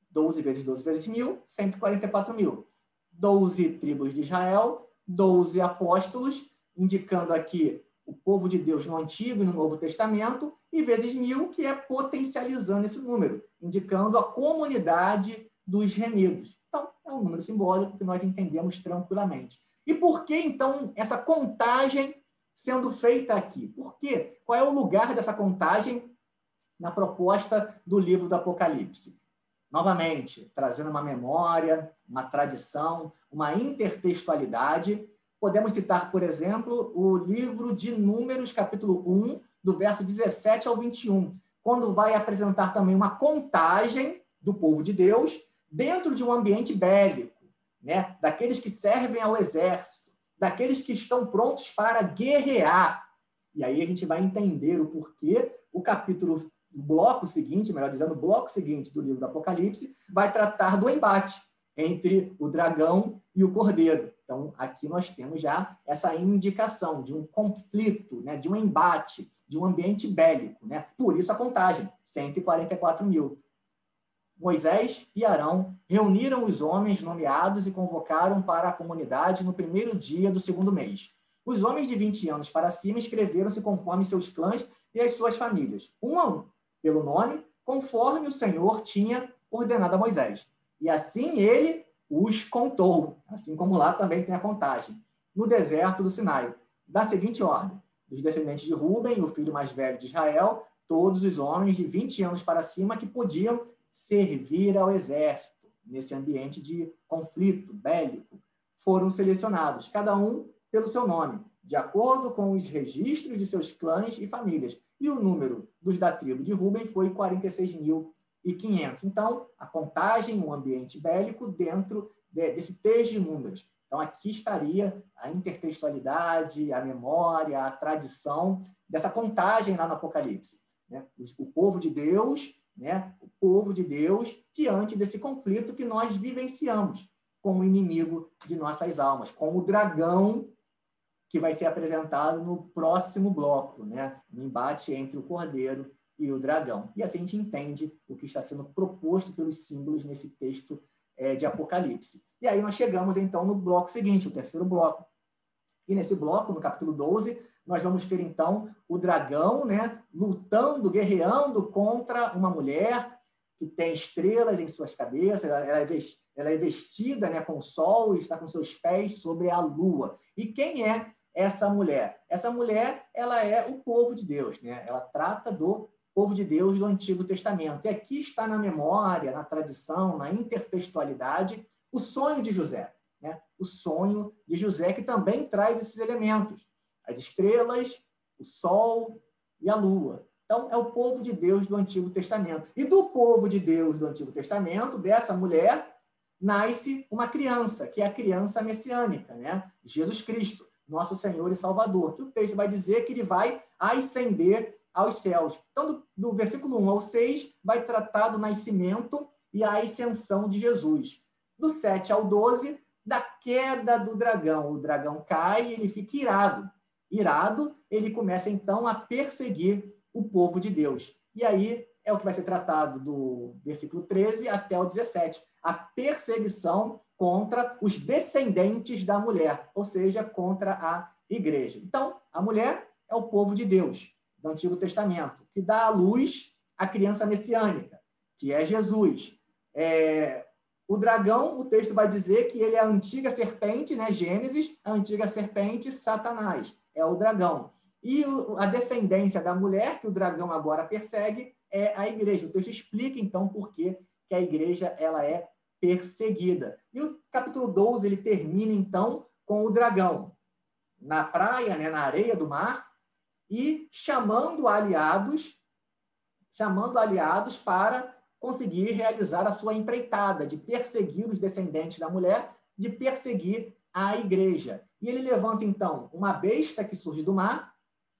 12 vezes 12 vezes 1000, 144 mil. 12 tribos de Israel, 12 apóstolos, indicando aqui o povo de Deus no Antigo e no Novo Testamento, e vezes 1000, que é potencializando esse número, indicando a comunidade dos remidos. Então, é um número simbólico que nós entendemos tranquilamente. E por que, então, essa contagem sendo feita aqui? Por quê? Qual é o lugar dessa contagem na proposta do livro do Apocalipse? Novamente, trazendo uma memória, uma tradição, uma intertextualidade, podemos citar, por exemplo, o livro de Números, capítulo 1, do verso 17 ao 21, quando vai apresentar também uma contagem do povo de Deus dentro de um ambiente bélico, né? Daqueles que servem ao exército. daqueles que estão prontos para guerrear. E aí a gente vai entender o porquê o bloco seguinte, melhor dizendo, o bloco seguinte do livro do Apocalipse, vai tratar do embate entre o dragão e o cordeiro. Então, aqui nós temos já essa indicação de um conflito, né, de um embate, de um ambiente bélico, né? Por isso a contagem, 144 mil. Moisés e Arão reuniram os homens nomeados e convocaram para a comunidade no primeiro dia do segundo mês. Os homens de 20 anos para cima inscreveram-se conforme seus clãs e as suas famílias, um a um, pelo nome, conforme o Senhor tinha ordenado a Moisés. E assim ele os contou, assim como lá também tem a contagem, no deserto do Sinai, da seguinte ordem: dos descendentes de Ruben, o filho mais velho de Israel, todos os homens de 20 anos para cima que podiam servir ao exército, nesse ambiente de conflito bélico, foram selecionados, cada um pelo seu nome, de acordo com os registros de seus clãs e famílias. E o número dos da tribo de Ruben foi 46.500. Então, a contagem, um ambiente bélico dentro desse texto de números. Então, aqui estaria a intertextualidade, a memória, a tradição dessa contagem lá no Apocalipse, né? O povo de Deus, né? O povo de Deus diante desse conflito que nós vivenciamos com o inimigo de nossas almas, com o dragão que vai ser apresentado no próximo bloco, né? No embate entre o cordeiro e o dragão. E assim a gente entende o que está sendo proposto pelos símbolos nesse texto de Apocalipse. E aí nós chegamos, então, no bloco seguinte, o terceiro bloco. E nesse bloco, no capítulo 12, nós vamos ter, então, o dragão, né, lutando, guerreando contra uma mulher que tem estrelas em suas cabeças, ela é vestida, né, com o sol e está com seus pés sobre a lua. E quem é essa mulher? Essa mulher, ela é o povo de Deus, né? Ela trata do povo de Deus do Antigo Testamento. E aqui está na memória, na tradição, na intertextualidade, o sonho de José, né? O sonho de José, que também traz esses elementos: as estrelas, o sol e a lua. Então, é o povo de Deus do Antigo Testamento. E do povo de Deus do Antigo Testamento, dessa mulher, nasce uma criança, que é a criança messiânica, né? Jesus Cristo, nosso Senhor e Salvador, que o texto vai dizer que ele vai ascender aos céus. Então, do versículo 1 ao 6, vai tratar do nascimento e a ascensão de Jesus. Do 7 ao 12, da queda do dragão. O dragão cai e ele fica irado. Irado, ele começa, então, a perseguir o povo de Deus. E aí é o que vai ser tratado do versículo 13 até o 17. A perseguição contra os descendentes da mulher, ou seja, contra a igreja. Então, a mulher é o povo de Deus do Antigo Testamento, que dá à luz a criança messiânica, que é Jesus. O dragão, o texto vai dizer que ele é a antiga serpente, né? Gênesis, a antiga serpente, Satanás, é o dragão. E a descendência da mulher, que o dragão agora persegue, é a igreja. O texto explica, então, por que a igreja ela é perseguida. E o capítulo 12, ele termina, então, com o dragão na praia, né, na areia do mar, e chamando aliados para conseguir realizar a sua empreitada de perseguir os descendentes da mulher, de perseguir a igreja. E ele levanta, então, uma besta que surge do mar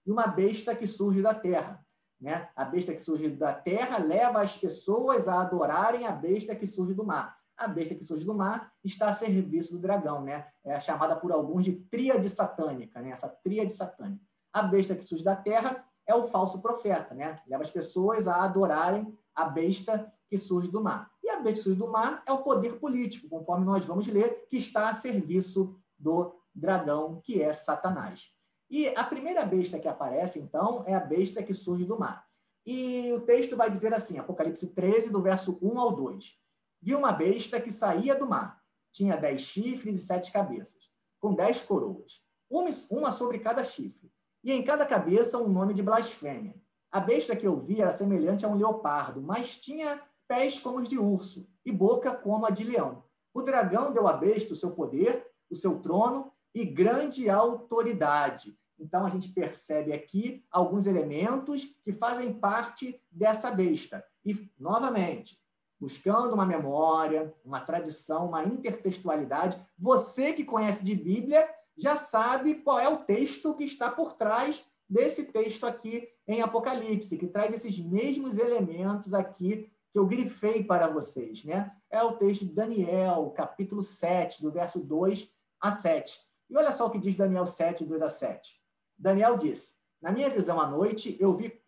e uma besta que surge da terra, né? A besta que surge da terra leva as pessoas a adorarem a besta que surge do mar. A besta que surge do mar está a serviço do dragão, né? É chamada por alguns de tríade satânica, né? Essa tríade satânica. A besta que surge da terra é o falso profeta, né? Leva as pessoas a adorarem a besta que surge do mar. E a besta que surge do mar é o poder político, conforme nós vamos ler, que está a serviço do dragão, que é Satanás. E a primeira besta que aparece, então, é a besta que surge do mar. E o texto vai dizer assim, Apocalipse 13, do verso 1 ao 2. Vi uma besta que saía do mar. Tinha 10 chifres e 7 cabeças, com 10 coroas, uma sobre cada chifre. E em cada cabeça um nome de blasfêmia. A besta que eu vi era semelhante a um leopardo, mas tinha pés como os de urso e boca como a de leão. O dragão deu à besta o seu poder, o seu trono e grande autoridade. Então, a gente percebe aqui alguns elementos que fazem parte dessa besta. E, novamente, buscando uma memória, uma tradição, uma intertextualidade, você que conhece de Bíblia já sabe qual é o texto que está por trás desse texto aqui em Apocalipse, que traz esses mesmos elementos aqui que eu grifei para vocês, né? É o texto de Daniel, capítulo 7, do verso 2 a 7. E olha só o que diz Daniel 7, 2 a 7. Daniel diz: na minha visão à noite, eu vi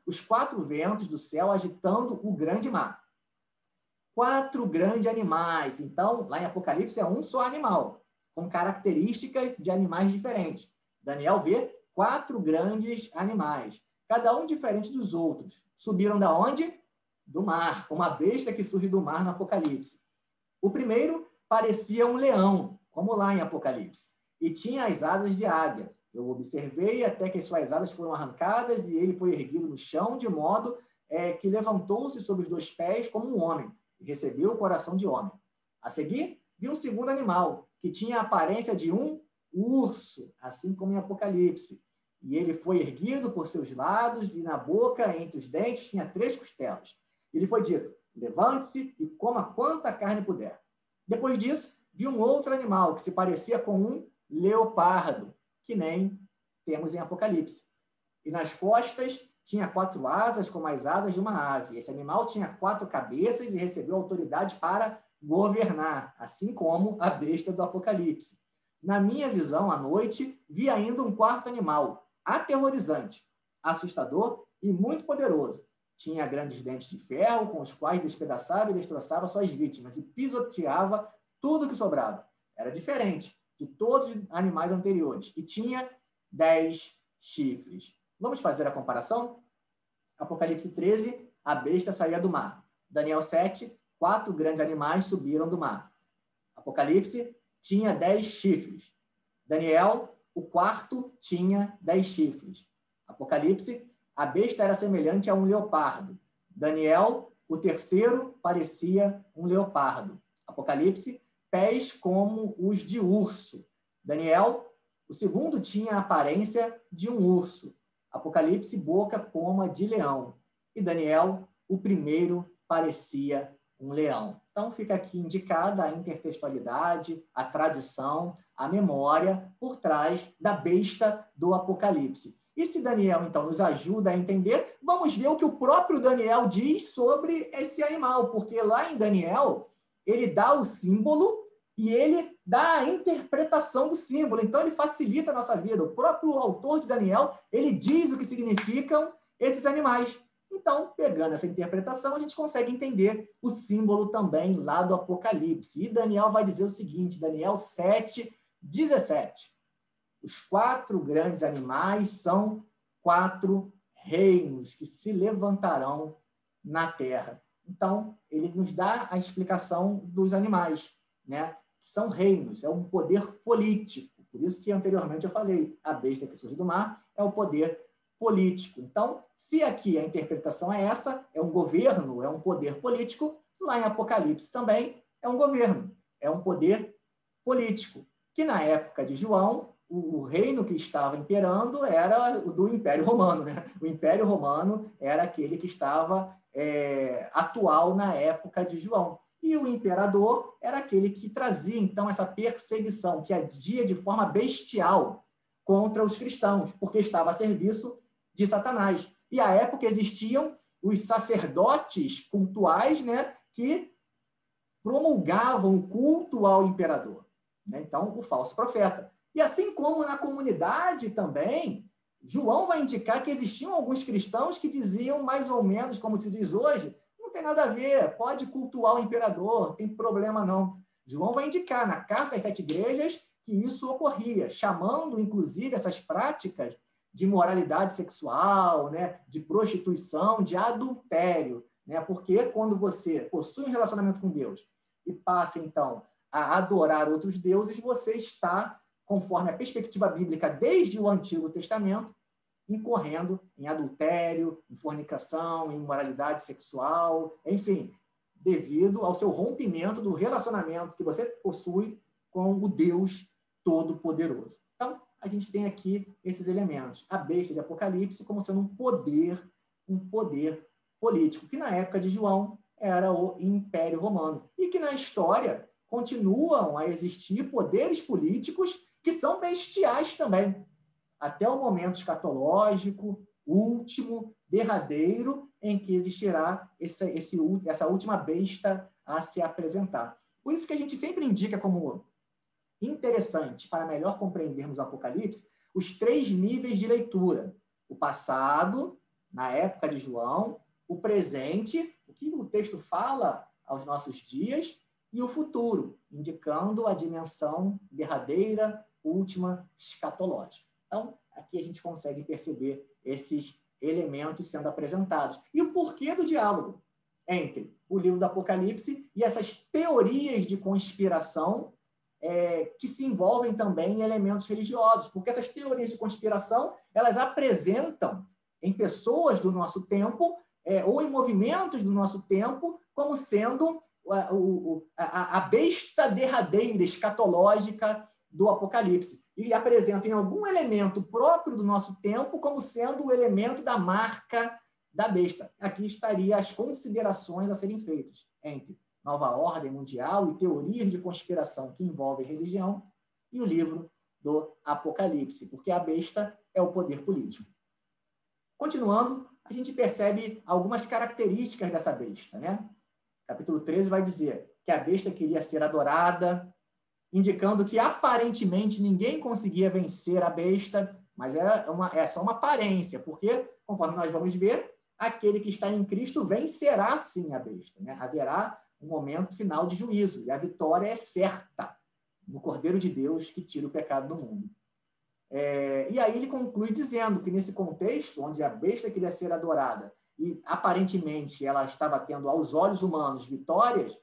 os quatro ventos do céu agitando o grande mar. Quatro grandes animais. Então, lá em Apocalipse é um só animal, com características de animais diferentes. Daniel vê quatro grandes animais, cada um diferente dos outros. Subiram da onde? Do mar, como a besta que surge do mar no Apocalipse. O primeiro parecia um leão, como lá em Apocalipse, e tinha as asas de águia. Eu observei até que as suas asas foram arrancadas e ele foi erguido no chão, de modo que levantou-se sobre os dois pés como um homem, e recebeu o coração de homem. A seguir, vi um segundo animal, que tinha a aparência de um urso, assim como em Apocalipse. E ele foi erguido por seus lados, e na boca, entre os dentes, tinha 3 costelas. E lhe foi dito: levante-se e coma quanta carne puder. Depois disso, vi um outro animal, que se parecia com um leopardo, que nem temos em Apocalipse. E nas costas tinha 4 asas, como as asas de uma ave. Esse animal tinha 4 cabeças e recebeu autoridade para governar, assim como a besta do Apocalipse. Na minha visão, à noite, vi ainda um quarto animal, aterrorizante, assustador e muito poderoso. Tinha grandes dentes de ferro, com os quais despedaçava e destroçava suas vítimas e pisoteava tudo que sobrava. Era diferente de todos os animais anteriores e tinha 10 chifres. Vamos fazer a comparação? Apocalipse 13, a besta saía do mar. Daniel 7, 4 grandes animais subiram do mar. Apocalipse tinha 10 chifres. Daniel, o quarto, tinha 10 chifres. Apocalipse, a besta era semelhante a um leopardo. Daniel, o terceiro, parecia um leopardo. Apocalipse, pés como os de urso. Daniel, o segundo, tinha a aparência de um urso. Apocalipse, boca como a de leão. E Daniel, o primeiro, parecia um leão. Então, fica aqui indicada a intertextualidade, a tradição, a memória por trás da besta do Apocalipse. E se Daniel, então, nos ajuda a entender, vamos ver o que o próprio Daniel diz sobre esse animal, porque lá em Daniel, ele dá o símbolo e ele dá a interpretação do símbolo. Então, ele facilita a nossa vida. O próprio autor de Daniel, ele diz o que significam esses animais. Então, pegando essa interpretação, a gente consegue entender o símbolo também lá do Apocalipse. E Daniel vai dizer o seguinte, Daniel 7, 17. Os 4 grandes animais são 4 reinos que se levantarão na terra. Então, ele nos dá a explicação dos animais, né? Que são reinos, é um poder político. Por isso que anteriormente eu falei, a besta que surge do mar é o poder político. Então, se aqui a interpretação é essa, é um governo, é um poder político, lá em Apocalipse também é um governo, é um poder político, que na época de João, o reino que estava imperando era o do Império Romano, né? O Império Romano era aquele que estava atual na época de João. E o imperador era aquele que trazia, então, essa perseguição, que agia de forma bestial contra os cristãos, porque estava a serviço de Satanás. E à época existiam os sacerdotes cultuais, né, que promulgavam o culto ao imperador. Né? Então, o falso profeta. E assim como na comunidade também, João vai indicar que existiam alguns cristãos que diziam mais ou menos, como se diz hoje, não tem nada a ver, pode cultuar o imperador, não tem problema não. João vai indicar na carta às 7 igrejas que isso ocorria, chamando, inclusive, essas práticas de imoralidade sexual, né, de prostituição, de adultério, né, porque quando você possui um relacionamento com Deus e passa, então, a adorar outros deuses, você está, conforme a perspectiva bíblica desde o Antigo Testamento, incorrendo em adultério, em fornicação, em imoralidade sexual, enfim, devido ao seu rompimento do relacionamento que você possui com o Deus Todo-Poderoso. Então, a gente tem aqui esses elementos. A besta de Apocalipse como sendo um poder político, que na época de João era o Império Romano, e que na história continuam a existir poderes políticos que são bestiais também, até o momento escatológico, último, derradeiro, em que existirá essa última besta a se apresentar. Por isso que a gente sempre indica como interessante, para melhor compreendermos o Apocalipse, os 3 níveis de leitura. O passado, na época de João, o presente, o que o texto fala aos nossos dias, e o futuro, indicando a dimensão derradeira, última, escatológica. Então, aqui a gente consegue perceber esses elementos sendo apresentados. E o porquê do diálogo entre o livro do Apocalipse e essas teorias de conspiração que se envolvem também em elementos religiosos, porque essas teorias de conspiração, elas apresentam em pessoas do nosso tempo ou em movimentos do nosso tempo como sendo a besta derradeira, escatológica do Apocalipse, e apresentam em algum elemento próprio do nosso tempo como sendo o elemento da marca da besta. Aqui estariam as considerações a serem feitas entre nova ordem mundial e teorias de conspiração que envolvem religião e o livro do Apocalipse, porque a besta é o poder político. Continuando, a gente percebe algumas características dessa besta, né? Capítulo 13 vai dizer que a besta queria ser adorada, indicando que aparentemente ninguém conseguia vencer a besta, mas é só uma aparência, porque, conforme nós vamos ver, aquele que está em Cristo vencerá sim a besta, né? Haverá um momento final de juízo, e a vitória é certa no Cordeiro de Deus que tira o pecado do mundo. E aí ele conclui dizendo que nesse contexto, onde a besta queria ser adorada e aparentemente ela estava tendo aos olhos humanos vitórias,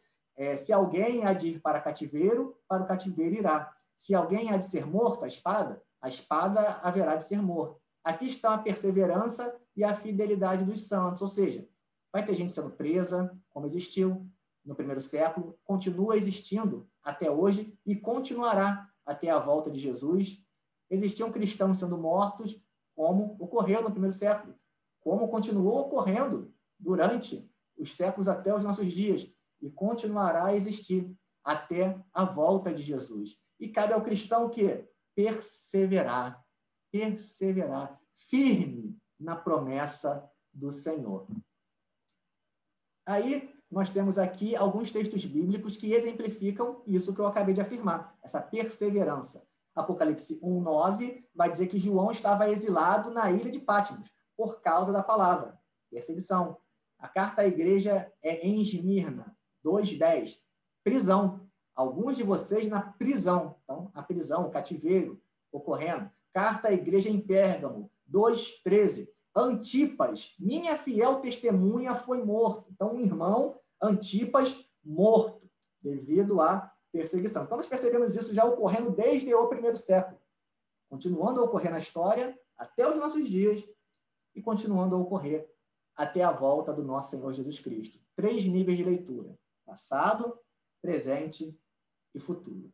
se alguém há de ir para o cativeiro irá. Se alguém há de ser morto, a espada haverá de ser morto. Aqui está a perseverança e a fidelidade dos santos, ou seja, vai ter gente sendo presa, como existiu no primeiro século, continua existindo até hoje e continuará até a volta de Jesus. Existiam cristãos sendo mortos, como ocorreu no primeiro século, como continuou ocorrendo durante os séculos até os nossos dias, e continuará a existir até a volta de Jesus. E cabe ao cristão que perseverar, firme na promessa do Senhor. Aí, nós temos aqui alguns textos bíblicos que exemplificam isso que eu acabei de afirmar, essa perseverança. Apocalipse 1:9 vai dizer que João estava exilado na ilha de Patmos por causa da palavra, perseguição. A carta à igreja é em Esmirna, 2:10, prisão. Alguns de vocês na prisão. Então, a prisão, o cativeiro ocorrendo. Carta à igreja em Pérgamo, 2:13. Antipas, minha fiel testemunha, foi morto. Então, um irmão, Antipas, morto, devido à perseguição. Então, nós percebemos isso já ocorrendo desde o primeiro século, continuando a ocorrer na história até os nossos dias e continuando a ocorrer até a volta do nosso Senhor Jesus Cristo. 3 níveis de leitura: passado, presente e futuro.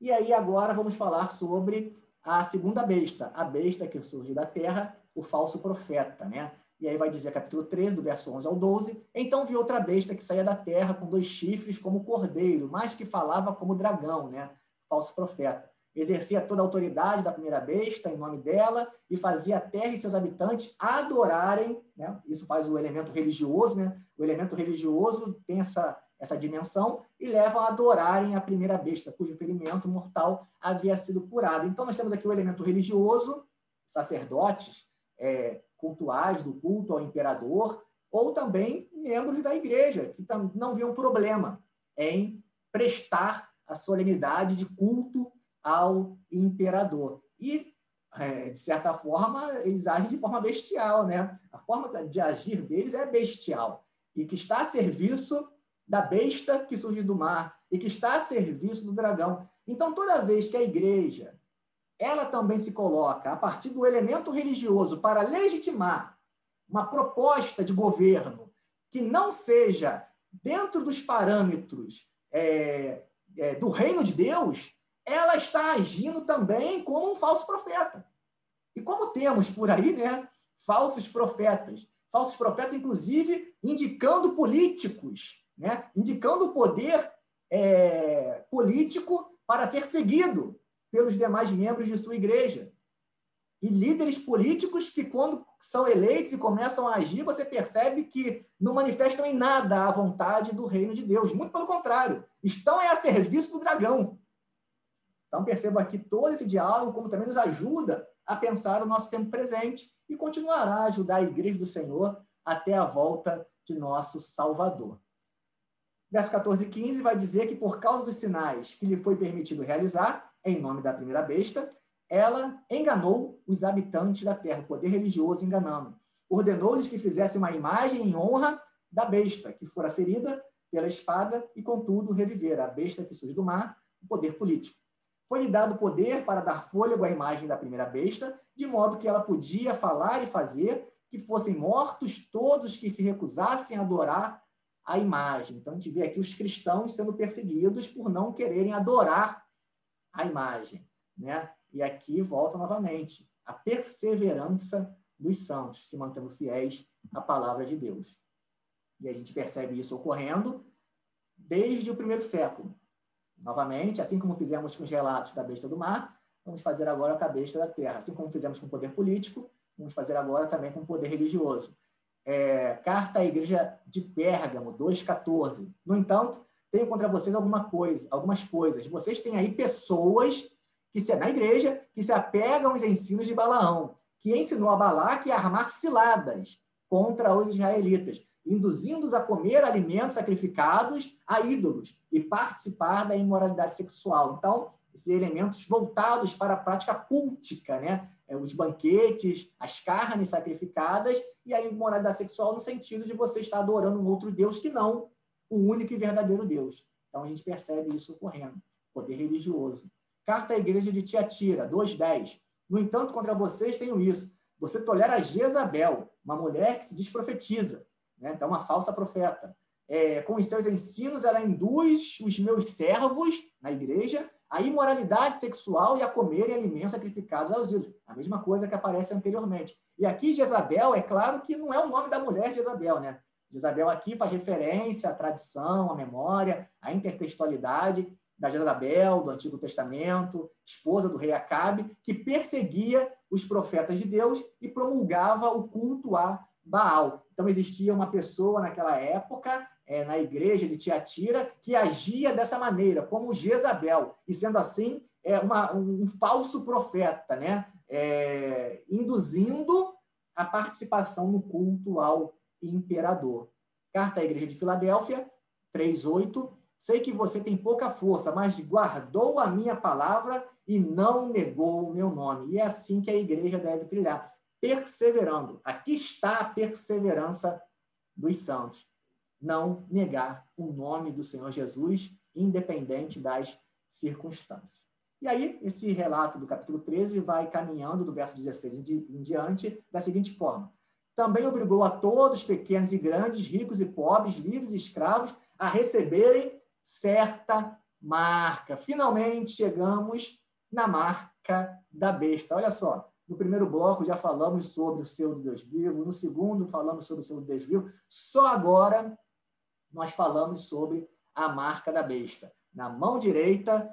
E aí, agora, vamos falar sobre a segunda besta, a besta que surge da terra, o falso profeta, né? E aí vai dizer, capítulo 13, do verso 11 ao 12, então vi outra besta que saía da terra com 2 chifres como cordeiro, mas que falava como dragão, né? Falso profeta. Exercia toda a autoridade da primeira besta em nome dela e fazia a terra e seus habitantes adorarem, né? Isso faz o elemento religioso, né? O elemento religioso tem essa dimensão e leva a adorarem a primeira besta, cujo ferimento mortal havia sido curado. Então, nós temos aqui o elemento religioso, sacerdotes cultuais do culto ao imperador, ou também membros da igreja, que não viam problema em prestar a solenidade de culto ao imperador. E, de certa forma, eles agem de forma bestial, né? A forma de agir deles é bestial, e que está a serviço da besta que surge do mar, e que está a serviço do dragão. Então, toda vez que a igreja ela também se coloca a partir do elemento religioso para legitimar uma proposta de governo que não seja dentro dos parâmetros do reino de Deus, ela está agindo também como um falso profeta. E como temos por aí, né, falsos profetas, inclusive, indicando políticos, né, indicando o poder político para ser seguido pelos demais membros de sua igreja. E líderes políticos que, quando são eleitos e começam a agir, você percebe que não manifestam em nada a vontade do reino de Deus. Muito pelo contrário, estão a serviço do dragão. Então, perceba aqui todo esse diálogo, como também nos ajuda a pensar o nosso tempo presente e continuará a ajudar a igreja do Senhor até a volta de nosso Salvador. Verso 14 e 15 vai dizer que, por causa dos sinais que lhe foi permitido realizar, em nome da primeira besta, ela enganou os habitantes da terra, o poder religioso enganando. Ordenou-lhes que fizessem uma imagem em honra da besta, que fora ferida pela espada e, contudo, revivera. A besta que surge do mar, o poder político. Foi-lhe dado poder para dar fôlego à imagem da primeira besta, de modo que ela podia falar e fazer que fossem mortos todos que se recusassem a adorar a imagem. Então, a gente vê aqui os cristãos sendo perseguidos por não quererem adorar a imagem, né? E aqui volta novamente a perseverança dos santos, se mantendo fiéis à palavra de Deus. E a gente percebe isso ocorrendo desde o primeiro século. Novamente, assim como fizemos com os relatos da besta do mar, vamos fazer agora com a besta da terra. Assim como fizemos com o poder político, vamos fazer agora também com o poder religioso. Carta à igreja de Pérgamo, 2,14. No entanto, tenho contra vocês algumas coisas. Vocês têm aí pessoas na igreja que se apegam aos ensinos de Balaão, que ensinou a Balaque a armar ciladas contra os israelitas, induzindo-os a comer alimentos sacrificados a ídolos e participar da imoralidade sexual. Então, esses elementos voltados para a prática cultica, né? Os banquetes, as carnes sacrificadas e a imoralidade sexual no sentido de você estar adorando um outro Deus que não o único e verdadeiro Deus. Então, a gente percebe isso ocorrendo. Poder religioso. Carta à igreja de Tiatira, 2,10. No entanto, contra vocês tenho isso. Você tolera Jezabel, uma mulher que se diz profetiza, né? Então, uma falsa profeta. Com os seus ensinos, ela induz os meus servos na igreja a imoralidade sexual e a comerem alimentos sacrificados aos ídolos. A mesma coisa que aparece anteriormente. E aqui, Jezabel, é claro que não é o nome da mulher Jezabel, né? Jezabel aqui faz referência à tradição, à memória, à intertextualidade da Jezabel, do Antigo Testamento, esposa do rei Acabe, que perseguia os profetas de Deus e promulgava o culto a Baal. Então, existia uma pessoa naquela época, na igreja de Tiatira, que agia dessa maneira, como Jezabel, e sendo assim, um falso profeta, né? Induzindo a participação no culto ao imperador. Carta à igreja de Filadélfia, 3,8. Sei que você tem pouca força, mas guardou a minha palavra e não negou o meu nome. E é assim que a igreja deve trilhar, perseverando. Aqui está a perseverança dos santos. Não negar o nome do Senhor Jesus, independente das circunstâncias. E aí, esse relato do capítulo 13 vai caminhando do verso 16 em diante da seguinte forma. Também obrigou a todos, pequenos e grandes, ricos e pobres, livres e escravos, a receberem certa marca. Finalmente chegamos na marca da besta. Olha só, no primeiro bloco já falamos sobre o selo de Deus vivo, no segundo falamos sobre o selo de Deus vivo, só agora nós falamos sobre a marca da besta, na mão direita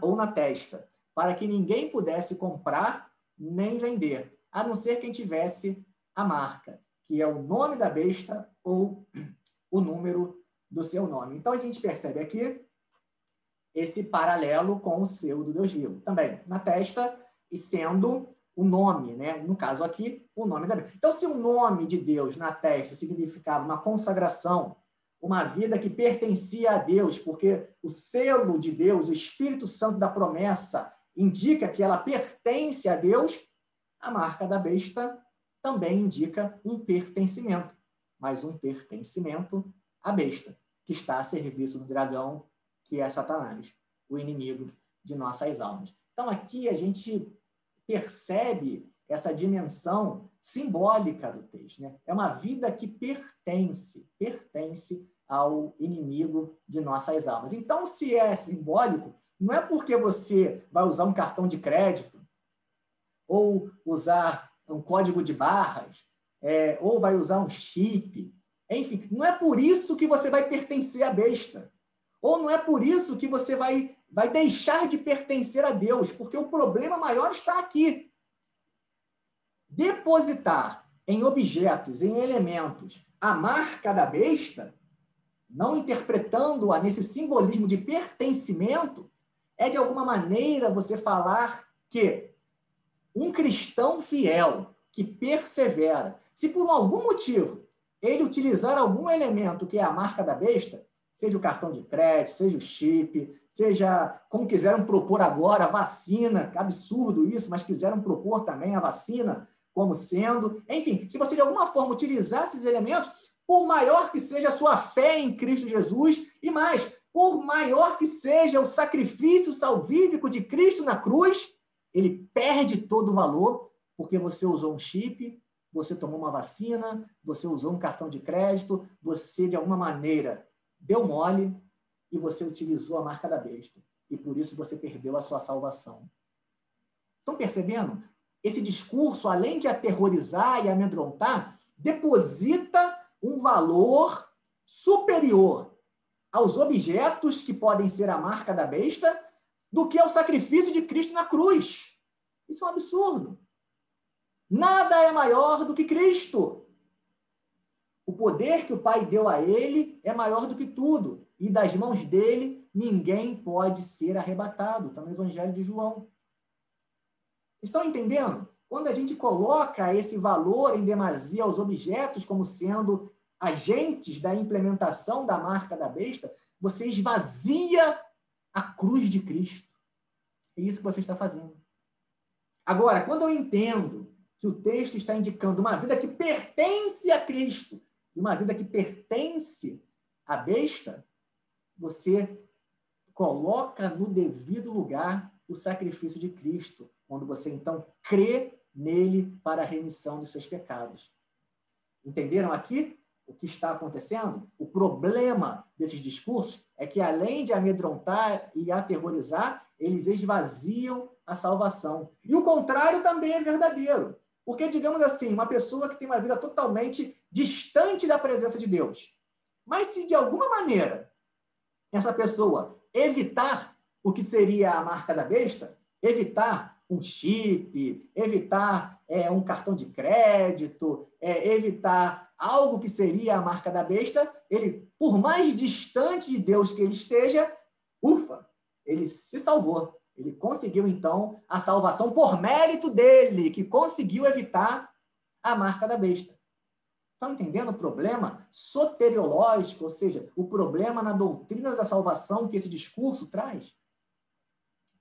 ou na testa, para que ninguém pudesse comprar nem vender, a não ser quem tivesse a marca, que é o nome da besta ou o número do seu nome. Então, a gente percebe aqui esse paralelo com o selo do Deus vivo. Também na testa e sendo o nome, né? No caso aqui, o nome da besta. Então, se o nome de Deus na testa significava uma consagração, uma vida que pertencia a Deus, porque o selo de Deus, o Espírito Santo da promessa, indica que ela pertence a Deus, a marca da besta também indica um pertencimento, mas um pertencimento à besta, que está a serviço do dragão, que é Satanás, o inimigo de nossas almas. Então, aqui a gente percebe essa dimensão simbólica do texto, né? É uma vida que pertence ao inimigo de nossas almas. Então, se é simbólico, não é porque você vai usar um cartão de crédito ou usar um código de barras, ou vai usar um chip, enfim, não é por isso que você vai pertencer à besta. Ou não é por isso que você vai vai deixar de pertencer a Deus, porque o problema maior está aqui. Depositar em objetos, em elementos, a marca da besta, não interpretando-a nesse simbolismo de pertencimento, é de alguma maneira você falar que um cristão fiel, que persevera, se por algum motivo ele utilizar algum elemento que é a marca da besta, seja o cartão de crédito, seja o chip, seja, como quiseram propor agora, a vacina, que absurdo isso, mas quiseram propor também a vacina como sendo, enfim, se você de alguma forma utilizar esses elementos, por maior que seja a sua fé em Cristo Jesus, e mais, por maior que seja o sacrifício salvífico de Cristo na cruz, ele perde todo o valor, porque você usou um chip, você tomou uma vacina, você usou um cartão de crédito, você, de alguma maneira, deu mole e você utilizou a marca da besta. E por isso você perdeu a sua salvação. Estão percebendo? Esse discurso, além de aterrorizar e amedrontar, deposita um valor superior aos objetos que podem ser a marca da besta do que ao sacrifício de Cristo na cruz. Isso é um absurdo. Nada é maior do que Cristo. O poder que o Pai deu a ele é maior do que tudo. E das mãos dele, ninguém pode ser arrebatado. Está no Evangelho de João. Estão entendendo? Quando a gente coloca esse valor em demasia aos objetos como sendo agentes da implementação da marca da besta, você esvazia a cruz de Cristo. É isso que você está fazendo. Agora, quando eu entendo que o texto está indicando uma vida que pertence a Cristo e uma vida que pertence à besta, você coloca no devido lugar o sacrifício de Cristo, quando você, então, crê nele para a remissão dos seus pecados. Entenderam aqui o que está acontecendo? O problema desses discursos é que, além de amedrontar e aterrorizar, eles esvaziam a salvação. E o contrário também é verdadeiro. Porque, digamos assim, uma pessoa que tem uma vida totalmente distante da presença de Deus, mas se de alguma maneira essa pessoa evitar o que seria a marca da besta, evitar um chip, evitar um cartão de crédito, evitar algo que seria a marca da besta, ele, por mais distante de Deus que ele esteja, ufa, ele se salvou. Ele conseguiu, então, a salvação por mérito dele, que conseguiu evitar a marca da besta. Estão entendendo o problema soteriológico, ou seja, o problema na doutrina da salvação que esse discurso traz?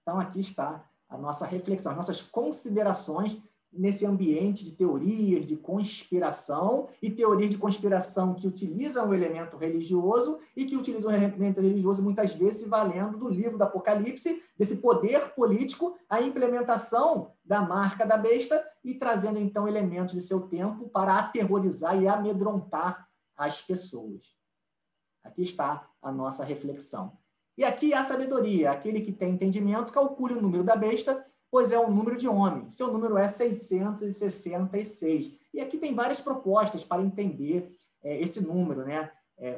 Então, aqui está a nossa reflexão, as nossas considerações nesse ambiente de teorias de conspiração e teorias de conspiração que utilizam o elemento religioso e que utilizam o elemento religioso muitas vezes se valendo do livro do Apocalipse, desse poder político, a implementação da marca da besta e trazendo, então, elementos de seu tempo para aterrorizar e amedrontar as pessoas. Aqui está a nossa reflexão. E aqui há sabedoria. Aquele que tem entendimento, calcule o número da besta, pois é um número de homem. Seu número é 666. E aqui tem várias propostas para entender esse número, né?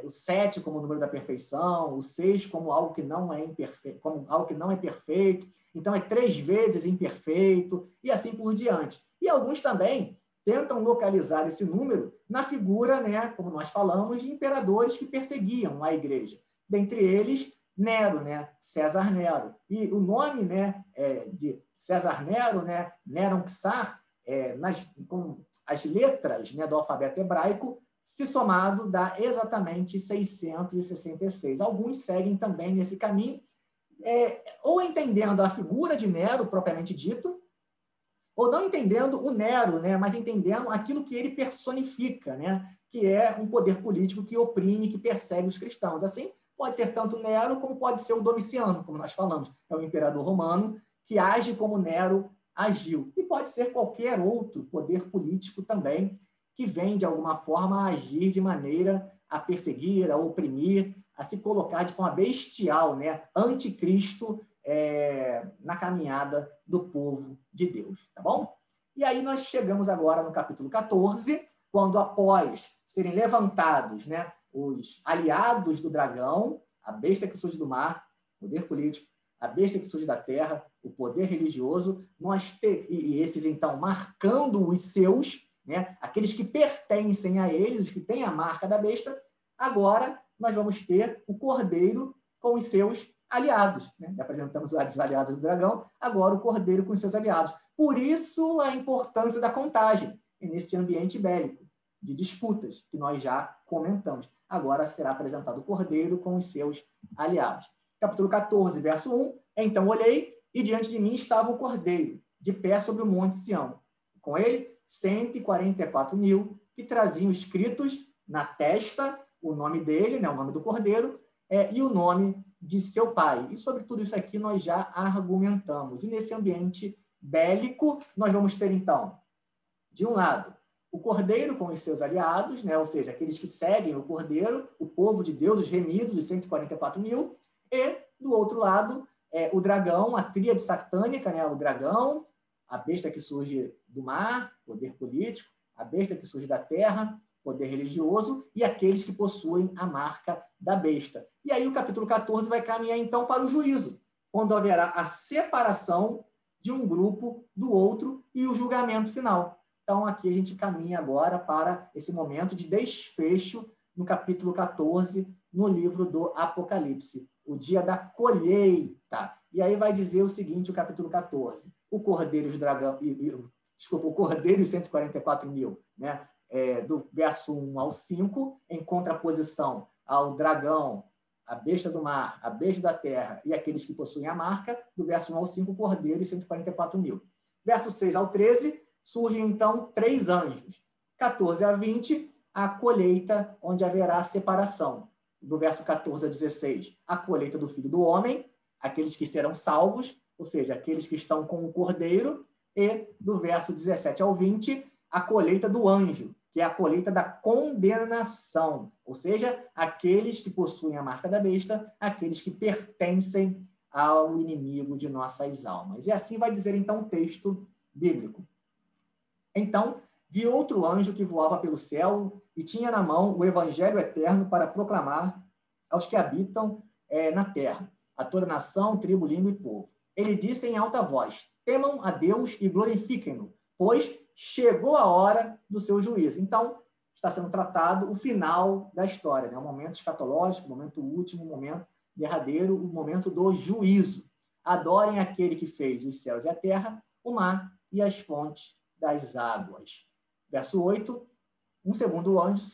O 7 como o número da perfeição, o 6 como algo que não é imperfeito, como algo que não é perfeito. Então, é 3 vezes imperfeito, e assim por diante. E alguns também tentam localizar esse número na figura, né, como nós falamos, de imperadores que perseguiam a igreja. Dentre eles, Nero, né? César Nero. E o nome, né, de César Nero, né, Neron Xar, com as letras, né, do alfabeto hebraico, se somado dá exatamente 666. Alguns seguem também nesse caminho, ou entendendo a figura de Nero, propriamente dito, ou não entendendo o Nero, né, mas entendendo aquilo que ele personifica, né, que é um poder político que oprime, que persegue os cristãos. Assim, pode ser tanto Nero como pode ser o Domiciano, como nós falamos. É o imperador romano que age como Nero agiu. E pode ser qualquer outro poder político também que vem, de alguma forma, a agir de maneira a perseguir, a oprimir, a se colocar de forma bestial, né, anticristo, na caminhada do povo de Deus. Tá bom? E aí nós chegamos agora no capítulo 14, quando após serem levantados, né, os aliados do dragão, a besta que surge do mar, poder político, a besta que surge da terra, o poder religioso, e esses, então, marcando os seus, né, aqueles que pertencem a eles, os que têm a marca da besta, agora nós vamos ter o cordeiro com os seus aliados. Né? Já apresentamos os aliados do dragão, agora o cordeiro com os seus aliados. Por isso a importância da contagem nesse ambiente bélico, de disputas, que nós já comentamos. Agora será apresentado o cordeiro com os seus aliados. Capítulo 14, verso 1. Então olhei, e diante de mim estava o cordeiro, de pé sobre o monte Sião. Com ele, 144.000, que traziam escritos na testa o nome dele, né, o nome do cordeiro, e o nome de seu pai. E sobre tudo isso aqui nós já argumentamos. E nesse ambiente bélico, nós vamos ter, então, de um lado, o cordeiro com os seus aliados, né, ou seja, aqueles que seguem o cordeiro, o povo de Deus, os remidos, os 144.000, e, do outro lado, o dragão, a tríade satânica, né, o dragão, a besta que surge do mar, poder político, a besta que surge da terra, poder religioso, e aqueles que possuem a marca da besta. E aí o capítulo 14 vai caminhar, então, para o juízo, quando haverá a separação de um grupo do outro e o julgamento final. Então, aqui a gente caminha agora para esse momento de desfecho no capítulo 14, no livro do Apocalipse, o dia da colheita. E aí vai dizer o seguinte, o capítulo 14, o cordeiro e os dragão, o cordeiro e os 144.000, né? Do verso 1 ao 5, em contraposição ao dragão, a besta do mar, a besta da terra e aqueles que possuem a marca, do verso 1 ao 5, o cordeiro e 144.000. Verso 6 ao 13, surgem então 3 anjos. 14 a 20, a colheita, onde haverá separação. Do verso 14 a 16, a colheita do Filho do Homem, aqueles que serão salvos, ou seja, aqueles que estão com o cordeiro, e do verso 17 ao 20, a colheita do anjo, que é a colheita da condenação, ou seja, aqueles que possuem a marca da besta, aqueles que pertencem ao inimigo de nossas almas. E assim vai dizer então o texto bíblico. Então, vi outro anjo que voava pelo céu e tinha na mão o evangelho eterno para proclamar aos que habitam na terra, a toda nação, tribo, língua e povo. Ele disse em alta voz: temam a Deus e glorifiquem-no, pois chegou a hora do seu juízo. Então, está sendo tratado o final da história, né? O momento escatológico, o momento último, o momento derradeiro, o momento do juízo. Adorem aquele que fez os céus e a terra, o mar e as fontes das águas. Verso 8, um segundo anjo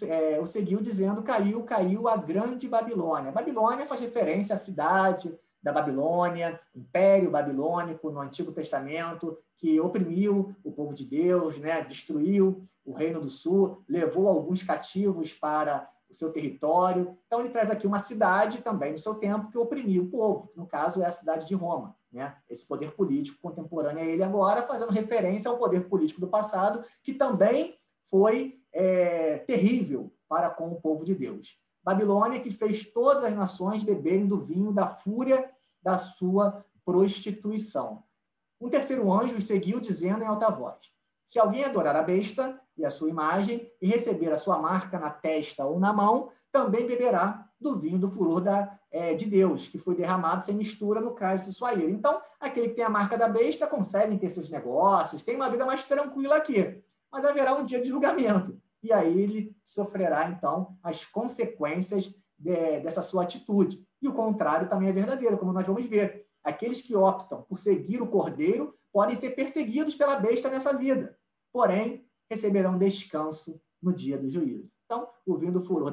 o seguiu dizendo: caiu a grande Babilônia. Babilônia faz referência à cidade da Babilônia, Império Babilônico no Antigo Testamento, que oprimiu o povo de Deus, né? Destruiu o Reino do Sul, levou alguns cativos para o seu território. Então ele traz aqui uma cidade também no seu tempo que oprimiu o povo. No caso é a cidade de Roma, né? Esse poder político contemporâneo a ele agora, fazendo referência ao poder político do passado, que também foi terrível para com o povo de Deus. Babilônia, que fez todas as nações beberem do vinho da fúria da sua prostituição. Um terceiro anjo os seguiu, dizendo em alta voz: se alguém adorar a besta e a sua imagem e receber a sua marca na testa ou na mão, também beberá do vinho do furor de Deus, que foi derramado sem mistura no cálice de sua ira. Então, aquele que tem a marca da besta consegue ter seus negócios, tem uma vida mais tranquila aqui. Mas haverá um dia de julgamento. E aí ele sofrerá, então, as consequências dessa sua atitude. E o contrário também é verdadeiro, como nós vamos ver. Aqueles que optam por seguir o cordeiro podem ser perseguidos pela besta nessa vida, porém, receberão descanso no dia do juízo. Então, o vinho do furor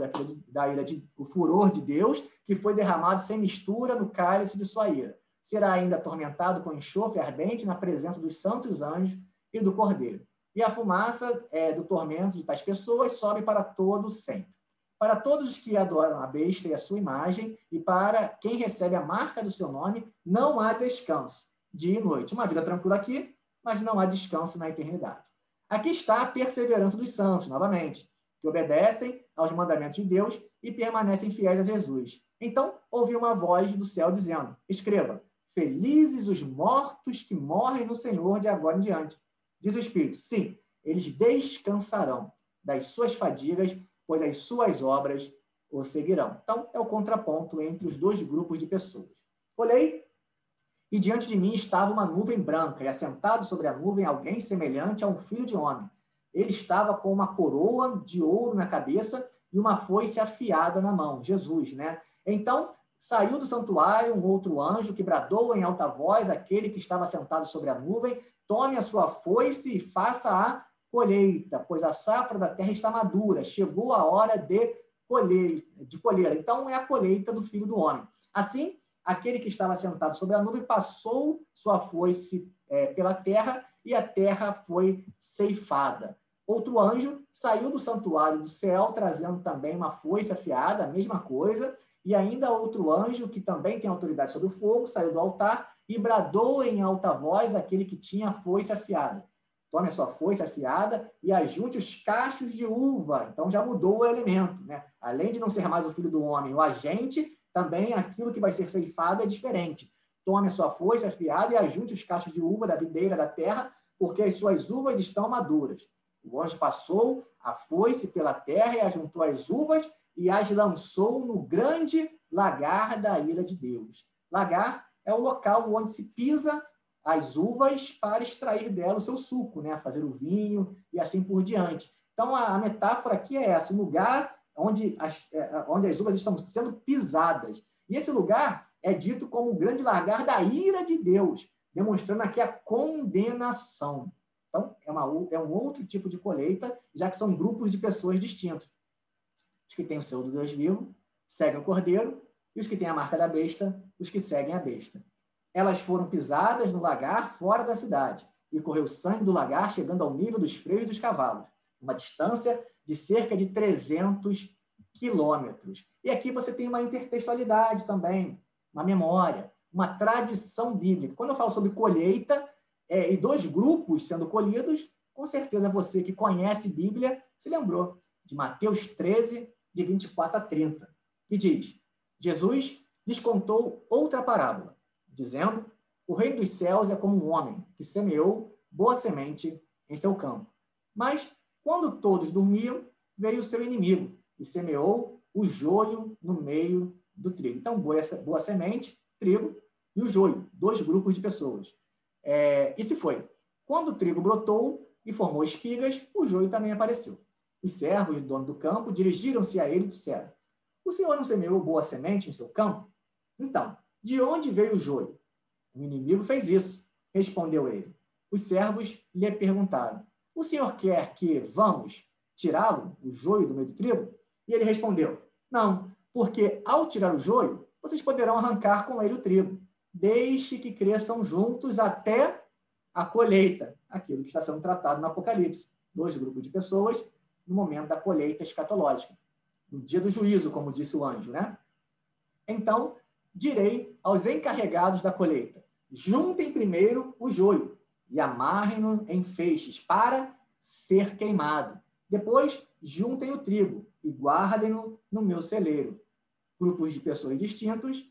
o furor de Deus, que foi derramado sem mistura no cálice de sua ira, será ainda atormentado com enxofre ardente na presença dos santos anjos e do cordeiro. E a fumaça do tormento de tais pessoas sobe para todos sempre. Para todos os que adoram a besta e a sua imagem, e para quem recebe a marca do seu nome, não há descanso, dia e noite. Uma vida tranquila aqui, mas não há descanso na eternidade. Aqui está a perseverança dos santos, novamente, que obedecem aos mandamentos de Deus e permanecem fiéis a Jesus. Então, ouvi uma voz do céu dizendo: escreva, felizes os mortos que morrem no Senhor de agora em diante. Diz o Espírito: sim, eles descansarão das suas fadigas, pois as suas obras o seguirão. Então, é o contraponto entre os dois grupos de pessoas. Olhei, E diante de mim estava uma nuvem branca, e assentado sobre a nuvem alguém semelhante a um filho de homem. Ele estava com uma coroa de ouro na cabeça e uma foice afiada na mão, Jesus, né? Então, saiu do santuário um outro anjo que bradou em alta voz àquele que estava sentado sobre a nuvem: tome a sua foice e faça a colheita, pois a safra da terra está madura, chegou a hora de colher. Então, é a colheita do Filho do Homem. Assim, aquele que estava sentado sobre a nuvem passou sua foice pela terra, e a terra foi ceifada. Outro anjo saiu do santuário do céu, trazendo também uma foice afiada, a mesma coisa, e ainda outro anjo, que também tem autoridade sobre o fogo, saiu do altar e bradou em alta voz àquele que tinha a foice afiada: tome a sua foice afiada e ajunte os cachos de uva. Então já mudou o elemento, né? Além de não ser mais o Filho do Homem, o agente, também aquilo que vai ser ceifado é diferente. Tome a sua foice afiada e ajunte os cachos de uva da videira da terra, porque as suas uvas estão maduras. O anjo passou a foice pela terra e ajuntou as uvas e as lançou no grande lagar da ira de Deus. Lagar é o local onde se pisa as uvas para extrair dela o seu suco, né? Fazer o vinho e assim por diante. Então, a metáfora aqui é essa: o lugar onde as uvas estão sendo pisadas. E esse lugar é dito como o grande lagar da ira de Deus, demonstrando aqui a condenação. Então, é um outro tipo de colheita, já que são grupos de pessoas distintos. Os que têm o selo do Deus vivo seguem o cordeiro, e os que têm a marca da besta, os que seguem a besta. Elas foram pisadas no lagar fora da cidade, e correu sangue do lagar, chegando ao nível dos freios dos cavalos, uma distância de cerca de 300 quilômetros. E aqui você tem uma intertextualidade também, uma memória, uma tradição bíblica. Quando eu falo sobre colheita e dois grupos sendo colhidos, com certeza você que conhece Bíblia se lembrou de Mateus 13, de 24 a 30, que diz: Jesus lhes contou outra parábola, dizendo: o reino dos céus é como um homem que semeou boa semente em seu campo. Mas, quando todos dormiam, veio o seu inimigo e semeou o joio no meio do trigo. Então, boa semente, trigo, e o joio, dois grupos de pessoas. E se foi. Quando o trigo brotou e formou espigas, o joio também apareceu. Os servos do dono do campo dirigiram-se a ele e disseram: o senhor não semeou boa semente em seu campo? Então, de onde veio o joio? O inimigo fez isso, respondeu ele. Os servos lhe perguntaram: o senhor quer que vamos tirá-lo, o joio do meio do trigo? E ele respondeu: não, porque ao tirar o joio, vocês poderão arrancar com ele o trigo. Deixe que cresçam juntos até a colheita, aquilo que está sendo tratado no Apocalipse. Dois grupos de pessoas no momento da colheita escatológica, no dia do juízo, como disse o anjo, né? Então, direi aos encarregados da colheita: juntem primeiro o joio e amarrem-no em feixes para ser queimado. Depois, juntem o trigo e guardem-no no meu celeiro. Grupos de pessoas distintos,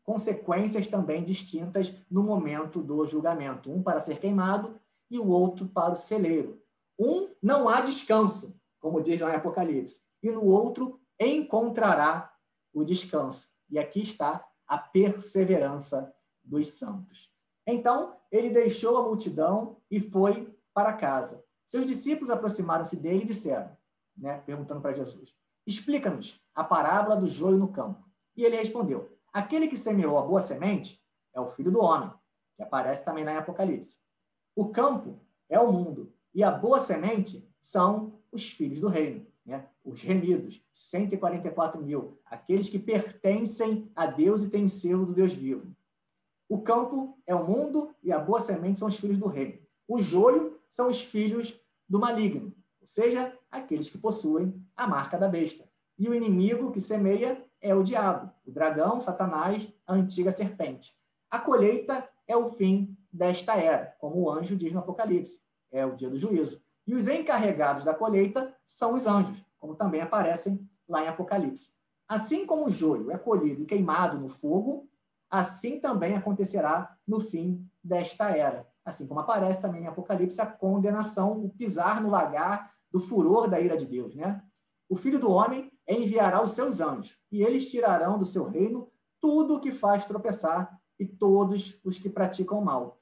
consequências também distintas no momento do julgamento. Um para ser queimado e o outro para o celeiro. Um não há descanso, como diz lá em Apocalipse, e no outro encontrará o descanso. E aqui está a perseverança dos santos. Então, ele deixou a multidão e foi para casa. Seus discípulos aproximaram-se dele e disseram, perguntando para Jesus: explica-nos a parábola do joio no campo. E ele respondeu: aquele que semeou a boa semente é o Filho do Homem, que aparece também lá em Apocalipse. O campo é o mundo, e a boa semente são os filhos do reino, os remidos, 144 mil, aqueles que pertencem a Deus e têm selo do Deus vivo. O campo é o mundo e a boa semente são os filhos do reino. O joio são os filhos do maligno, ou seja, aqueles que possuem a marca da besta. E o inimigo que semeia é o diabo, o dragão, Satanás, a antiga serpente. A colheita é o fim desta era, como o anjo diz no Apocalipse, é o dia do juízo. E os encarregados da colheita são os anjos, como também aparecem lá em Apocalipse. Assim como o joio é colhido e queimado no fogo, assim também acontecerá no fim desta era. Assim como aparece também em Apocalipse a condenação, o pisar no lagar do furor da ira de Deus, O Filho do Homem enviará os seus anjos, e eles tirarão do seu reino tudo o que faz tropeçar e todos os que praticam mal.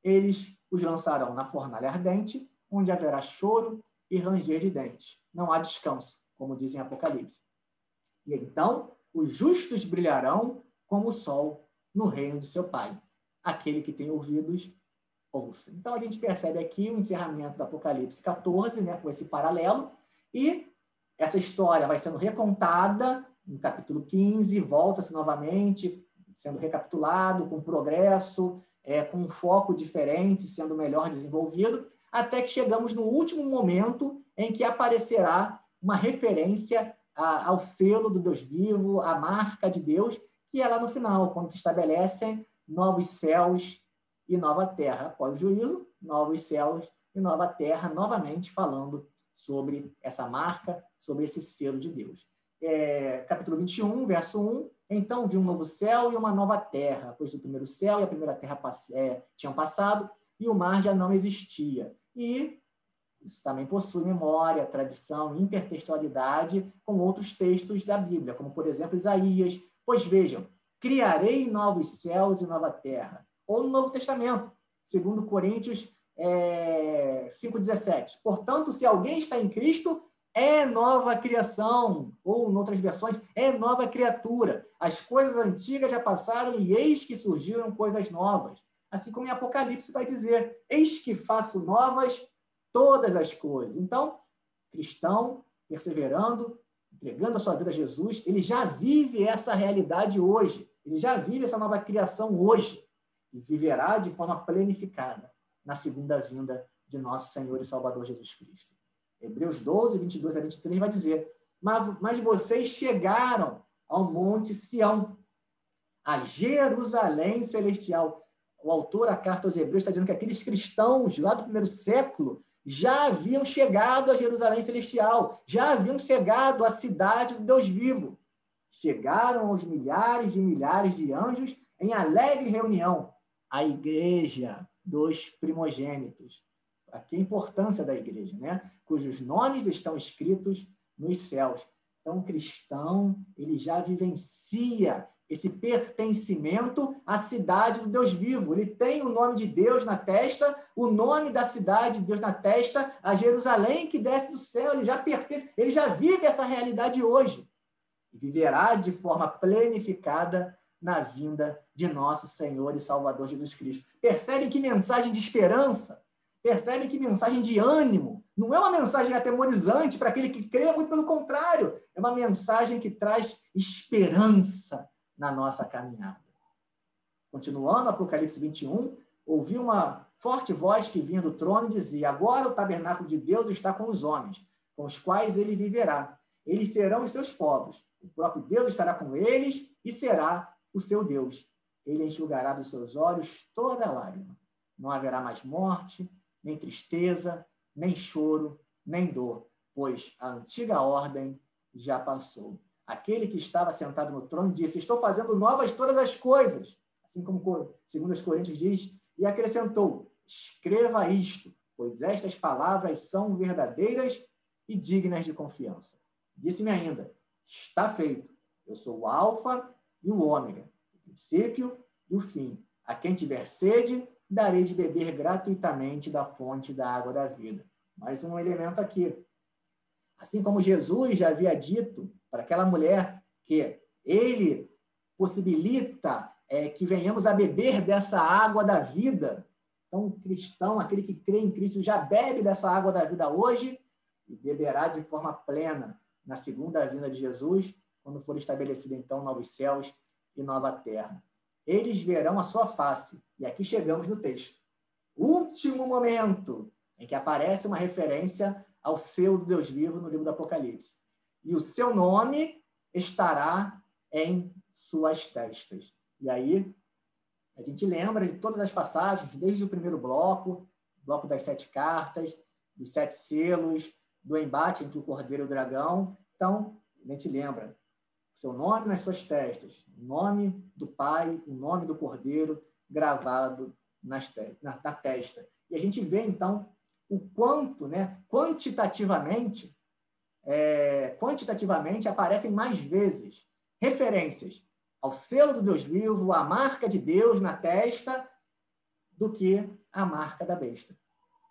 Eles os lançarão na fornalha ardente, onde haverá choro e ranger de dentes. Não há descanso, como diz em Apocalipse. E então os justos brilharão como o sol no reino de seu Pai. Aquele que tem ouvidos, ouça. Então a gente percebe aqui o encerramento do Apocalipse 14, né, com esse paralelo, e essa história vai sendo recontada no capítulo 15, volta-se novamente, sendo recapitulado, com progresso, com um foco diferente, sendo melhor desenvolvido, até que chegamos no último momento em que aparecerá uma referência ao selo do Deus vivo, à marca de Deus, que é lá no final, quando se estabelecem novos céus e nova terra. Após o juízo, novos céus e nova terra, novamente falando sobre essa marca, sobre esse selo de Deus. Capítulo 21, verso 1. Então vi um novo céu e uma nova terra, pois o primeiro céu e a primeira terra tinham passado e o mar já não existia. E isso também possui memória, tradição, intertextualidade com outros textos da Bíblia, como, por exemplo, Isaías. Pois vejam, criarei novos céus e nova terra. Ou no Novo Testamento, segundo Coríntios 5,17. Portanto, se alguém está em Cristo, é nova criação, ou, em outras versões, é nova criatura. As coisas antigas já passaram e eis que surgiram coisas novas. Assim como em Apocalipse vai dizer, eis que faço novas todas as coisas. Então, cristão, perseverando, entregando a sua vida a Jesus, ele já vive essa realidade hoje. Ele já vive essa nova criação hoje. E viverá de forma planificada na segunda vinda de nosso Senhor e Salvador Jesus Cristo. Hebreus 12, 22 a 23 vai dizer, mas vocês chegaram ao Monte Sião, a Jerusalém celestial. O autor da carta aos Hebreus está dizendo que aqueles cristãos lá do primeiro século já haviam chegado a Jerusalém celestial, já haviam chegado à cidade do Deus vivo. Chegaram aos milhares de anjos em alegre reunião, a igreja dos primogênitos. Aqui a importância da igreja, né? Cujos nomes estão escritos nos céus. Então, o cristão, ele já vivencia esse pertencimento à cidade do Deus vivo. Ele tem o nome de Deus na testa, o nome da cidade de Deus na testa, a Jerusalém que desce do céu. Ele já pertence, ele já vive essa realidade hoje. E viverá de forma planificada na vinda de nosso Senhor e Salvador Jesus Cristo. Percebem que mensagem de esperança? Percebem que mensagem de ânimo? Não é uma mensagem atemorizante para aquele que crê, muito pelo contrário. É uma mensagem que traz esperança na nossa caminhada. Continuando, Apocalipse 21, ouvi uma forte voz que vinha do trono e dizia, agora o tabernáculo de Deus está com os homens, com os quais ele viverá. Eles serão os seus povos. O próprio Deus estará com eles e será o seu Deus. Ele enxugará dos seus olhos toda lágrima. Não haverá mais morte, nem tristeza, nem choro, nem dor, pois a antiga ordem já passou. Aquele que estava sentado no trono disse, estou fazendo novas todas as coisas. Assim como 2 Coríntios diz, e acrescentou, escreva isto, pois estas palavras são verdadeiras e dignas de confiança. Disse-me ainda, está feito, eu sou o alfa e o ômega, o princípio e o fim. A quem tiver sede, darei de beber gratuitamente da fonte da água da vida. Mais um elemento aqui. Assim como Jesus já havia dito para aquela mulher que ele possibilita que venhamos a beber dessa água da vida. Então, o cristão, aquele que crê em Cristo, já bebe dessa água da vida hoje e beberá de forma plena na segunda vinda de Jesus, quando for estabelecido, então, novos céus e nova terra. Eles verão a sua face. E aqui chegamos no texto. Último momento em que aparece uma referência ao selo do Deus vivo no livro do Apocalipse. E o seu nome estará em suas testas. E aí, a gente lembra de todas as passagens, desde o primeiro bloco das 7 cartas, dos 7 selos, do embate entre o Cordeiro e o Dragão. Então, a gente lembra seu nome nas suas testas, o nome do Pai, o nome do Cordeiro gravado na testa. E a gente vê, então, o quanto, né, quantitativamente aparecem mais vezes referências ao selo do Deus vivo, à marca de Deus na testa, do que a marca da besta.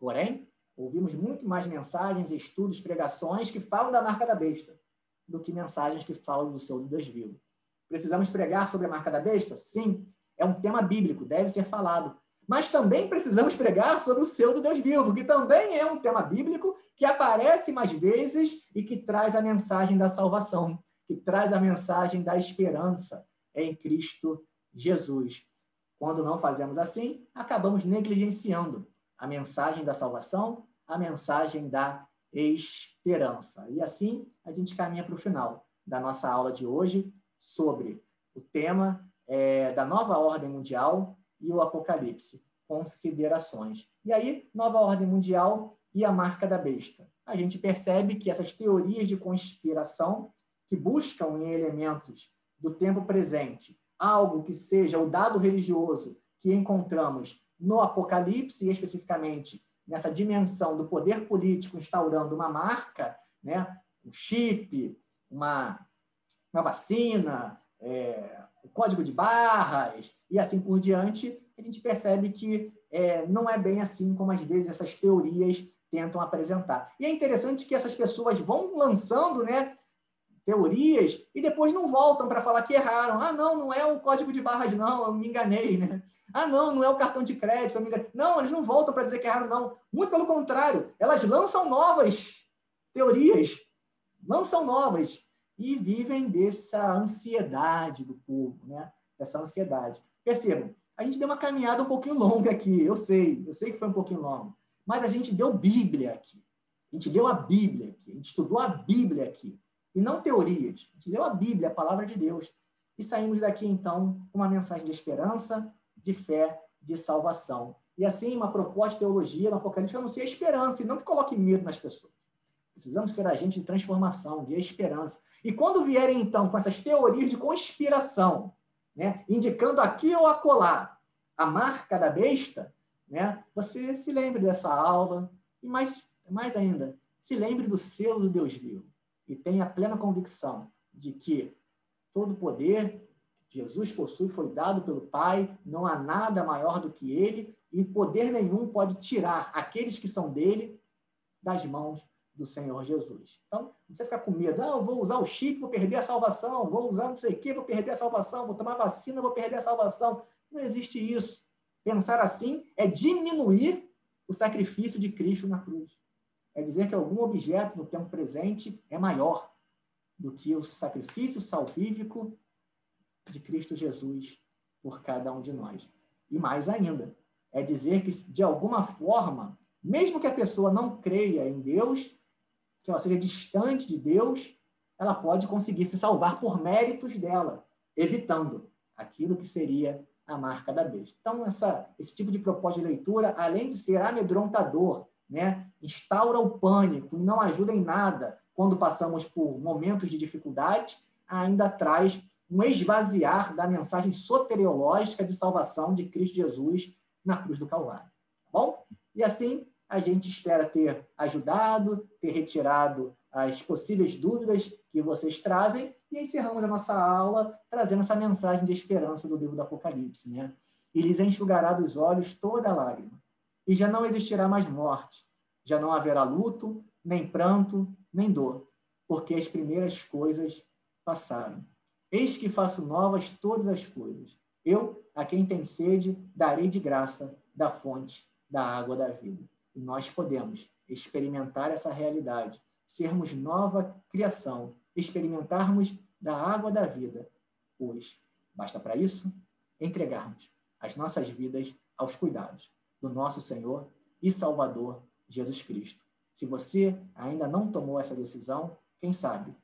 Porém, ouvimos muito mais mensagens, estudos, pregações que falam da marca da besta do que mensagens que falam do selo do Deus vivo. Precisamos pregar sobre a marca da besta? Sim, é um tema bíblico, deve ser falado. Mas também precisamos pregar sobre o selo do Deus vivo, que também é um tema bíblico que aparece mais vezes e que traz a mensagem da salvação, que traz a mensagem da esperança em Cristo Jesus. Quando não fazemos assim, acabamos negligenciando a mensagem da salvação, a mensagem da esperança. E assim, a gente caminha para o final da nossa aula de hoje sobre o tema da nova ordem mundial e o Apocalipse, considerações. E aí, nova ordem mundial e a marca da besta. A gente percebe que essas teorias de conspiração que buscam em elementos do tempo presente algo que seja o dado religioso que encontramos no Apocalipse, e especificamente nessa dimensão do poder político instaurando uma marca, né, um chip, uma vacina, o código de barras e assim por diante, a gente percebe que não é bem assim como às vezes essas teorias tentam apresentar. E é interessante que essas pessoas vão lançando, né, teorias e depois não voltam para falar que erraram. Ah, não é o código de barras, não, eu me enganei, né? Ah, não é o cartão de crédito, eu me enganei. Não, eles não voltam para dizer que erraram, não. Muito pelo contrário, elas lançam novas teorias, lançam novas e vivem dessa ansiedade do povo, né? Dessa ansiedade. Percebam, a gente deu uma caminhada um pouquinho longa aqui, eu sei que foi um pouquinho longo, mas a gente deu Bíblia aqui. A gente leu a Bíblia aqui, a gente estudou a Bíblia aqui. E não teorias. A gente leu a Bíblia, a palavra de Deus. E saímos daqui, então, com uma mensagem de esperança, de fé, de salvação. E assim, uma proposta de teologia no Apocalipse que anuncia a esperança, e não que coloque medo nas pessoas. Precisamos ser agentes de transformação, de esperança. E quando vierem, então, com essas teorias de conspiração, né, indicando aqui ou acolá a marca da besta, né, você se lembre dessa aula, e mais ainda, se lembre do selo do Deus vivo. E tenha plena convicção de que todo poder Jesus possui foi dado pelo Pai, não há nada maior do que ele, e poder nenhum pode tirar aqueles que são dele das mãos do Senhor Jesus. Então, não precisa ficar com medo. Eu vou usar o chip, vou perder a salvação, vou usar não sei o quê, vou perder a salvação, vou tomar vacina, vou perder a salvação. Não existe isso. Pensar assim é diminuir o sacrifício de Cristo na cruz. É dizer que algum objeto no tempo presente é maior do que o sacrifício salvífico de Cristo Jesus por cada um de nós. E mais ainda, é dizer que, de alguma forma, mesmo que a pessoa não creia em Deus, que ela seja distante de Deus, ela pode conseguir se salvar por méritos dela, evitando aquilo que seria a marca da besta. Então, esse tipo de proposta de leitura, além de ser amedrontador, né, instaura o pânico e não ajuda em nada quando passamos por momentos de dificuldade, ainda traz um esvaziar da mensagem soteriológica de salvação de Cristo Jesus na cruz do Calvário. Tá bom? E assim, a gente espera ter ajudado, ter retirado as possíveis dúvidas que vocês trazem e encerramos a nossa aula trazendo essa mensagem de esperança do livro do Apocalipse, né? E lhes enxugará dos olhos toda lágrima. E já não existirá mais morte, já não haverá luto, nem pranto, nem dor, porque as primeiras coisas passaram. Eis que faço novas todas as coisas. Eu, a quem tem sede, darei de graça da fonte da água da vida. E nós podemos experimentar essa realidade, sermos nova criação, experimentarmos da água da vida hoje. Basta para isso entregarmos as nossas vidas aos cuidados do nosso Senhor e Salvador Jesus Cristo. Se você ainda não tomou essa decisão, quem sabe,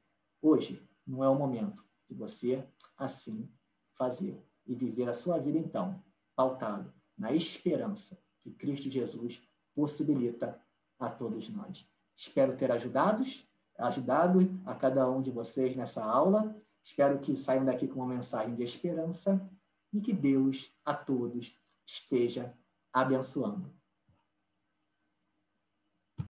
hoje não é o momento de você assim fazer e viver a sua vida, então, pautado na esperança que Cristo Jesus possibilita a todos nós. Espero ter ajudado a cada um de vocês nessa aula. Espero que saiam daqui com uma mensagem de esperança e que Deus a todos esteja abençoando.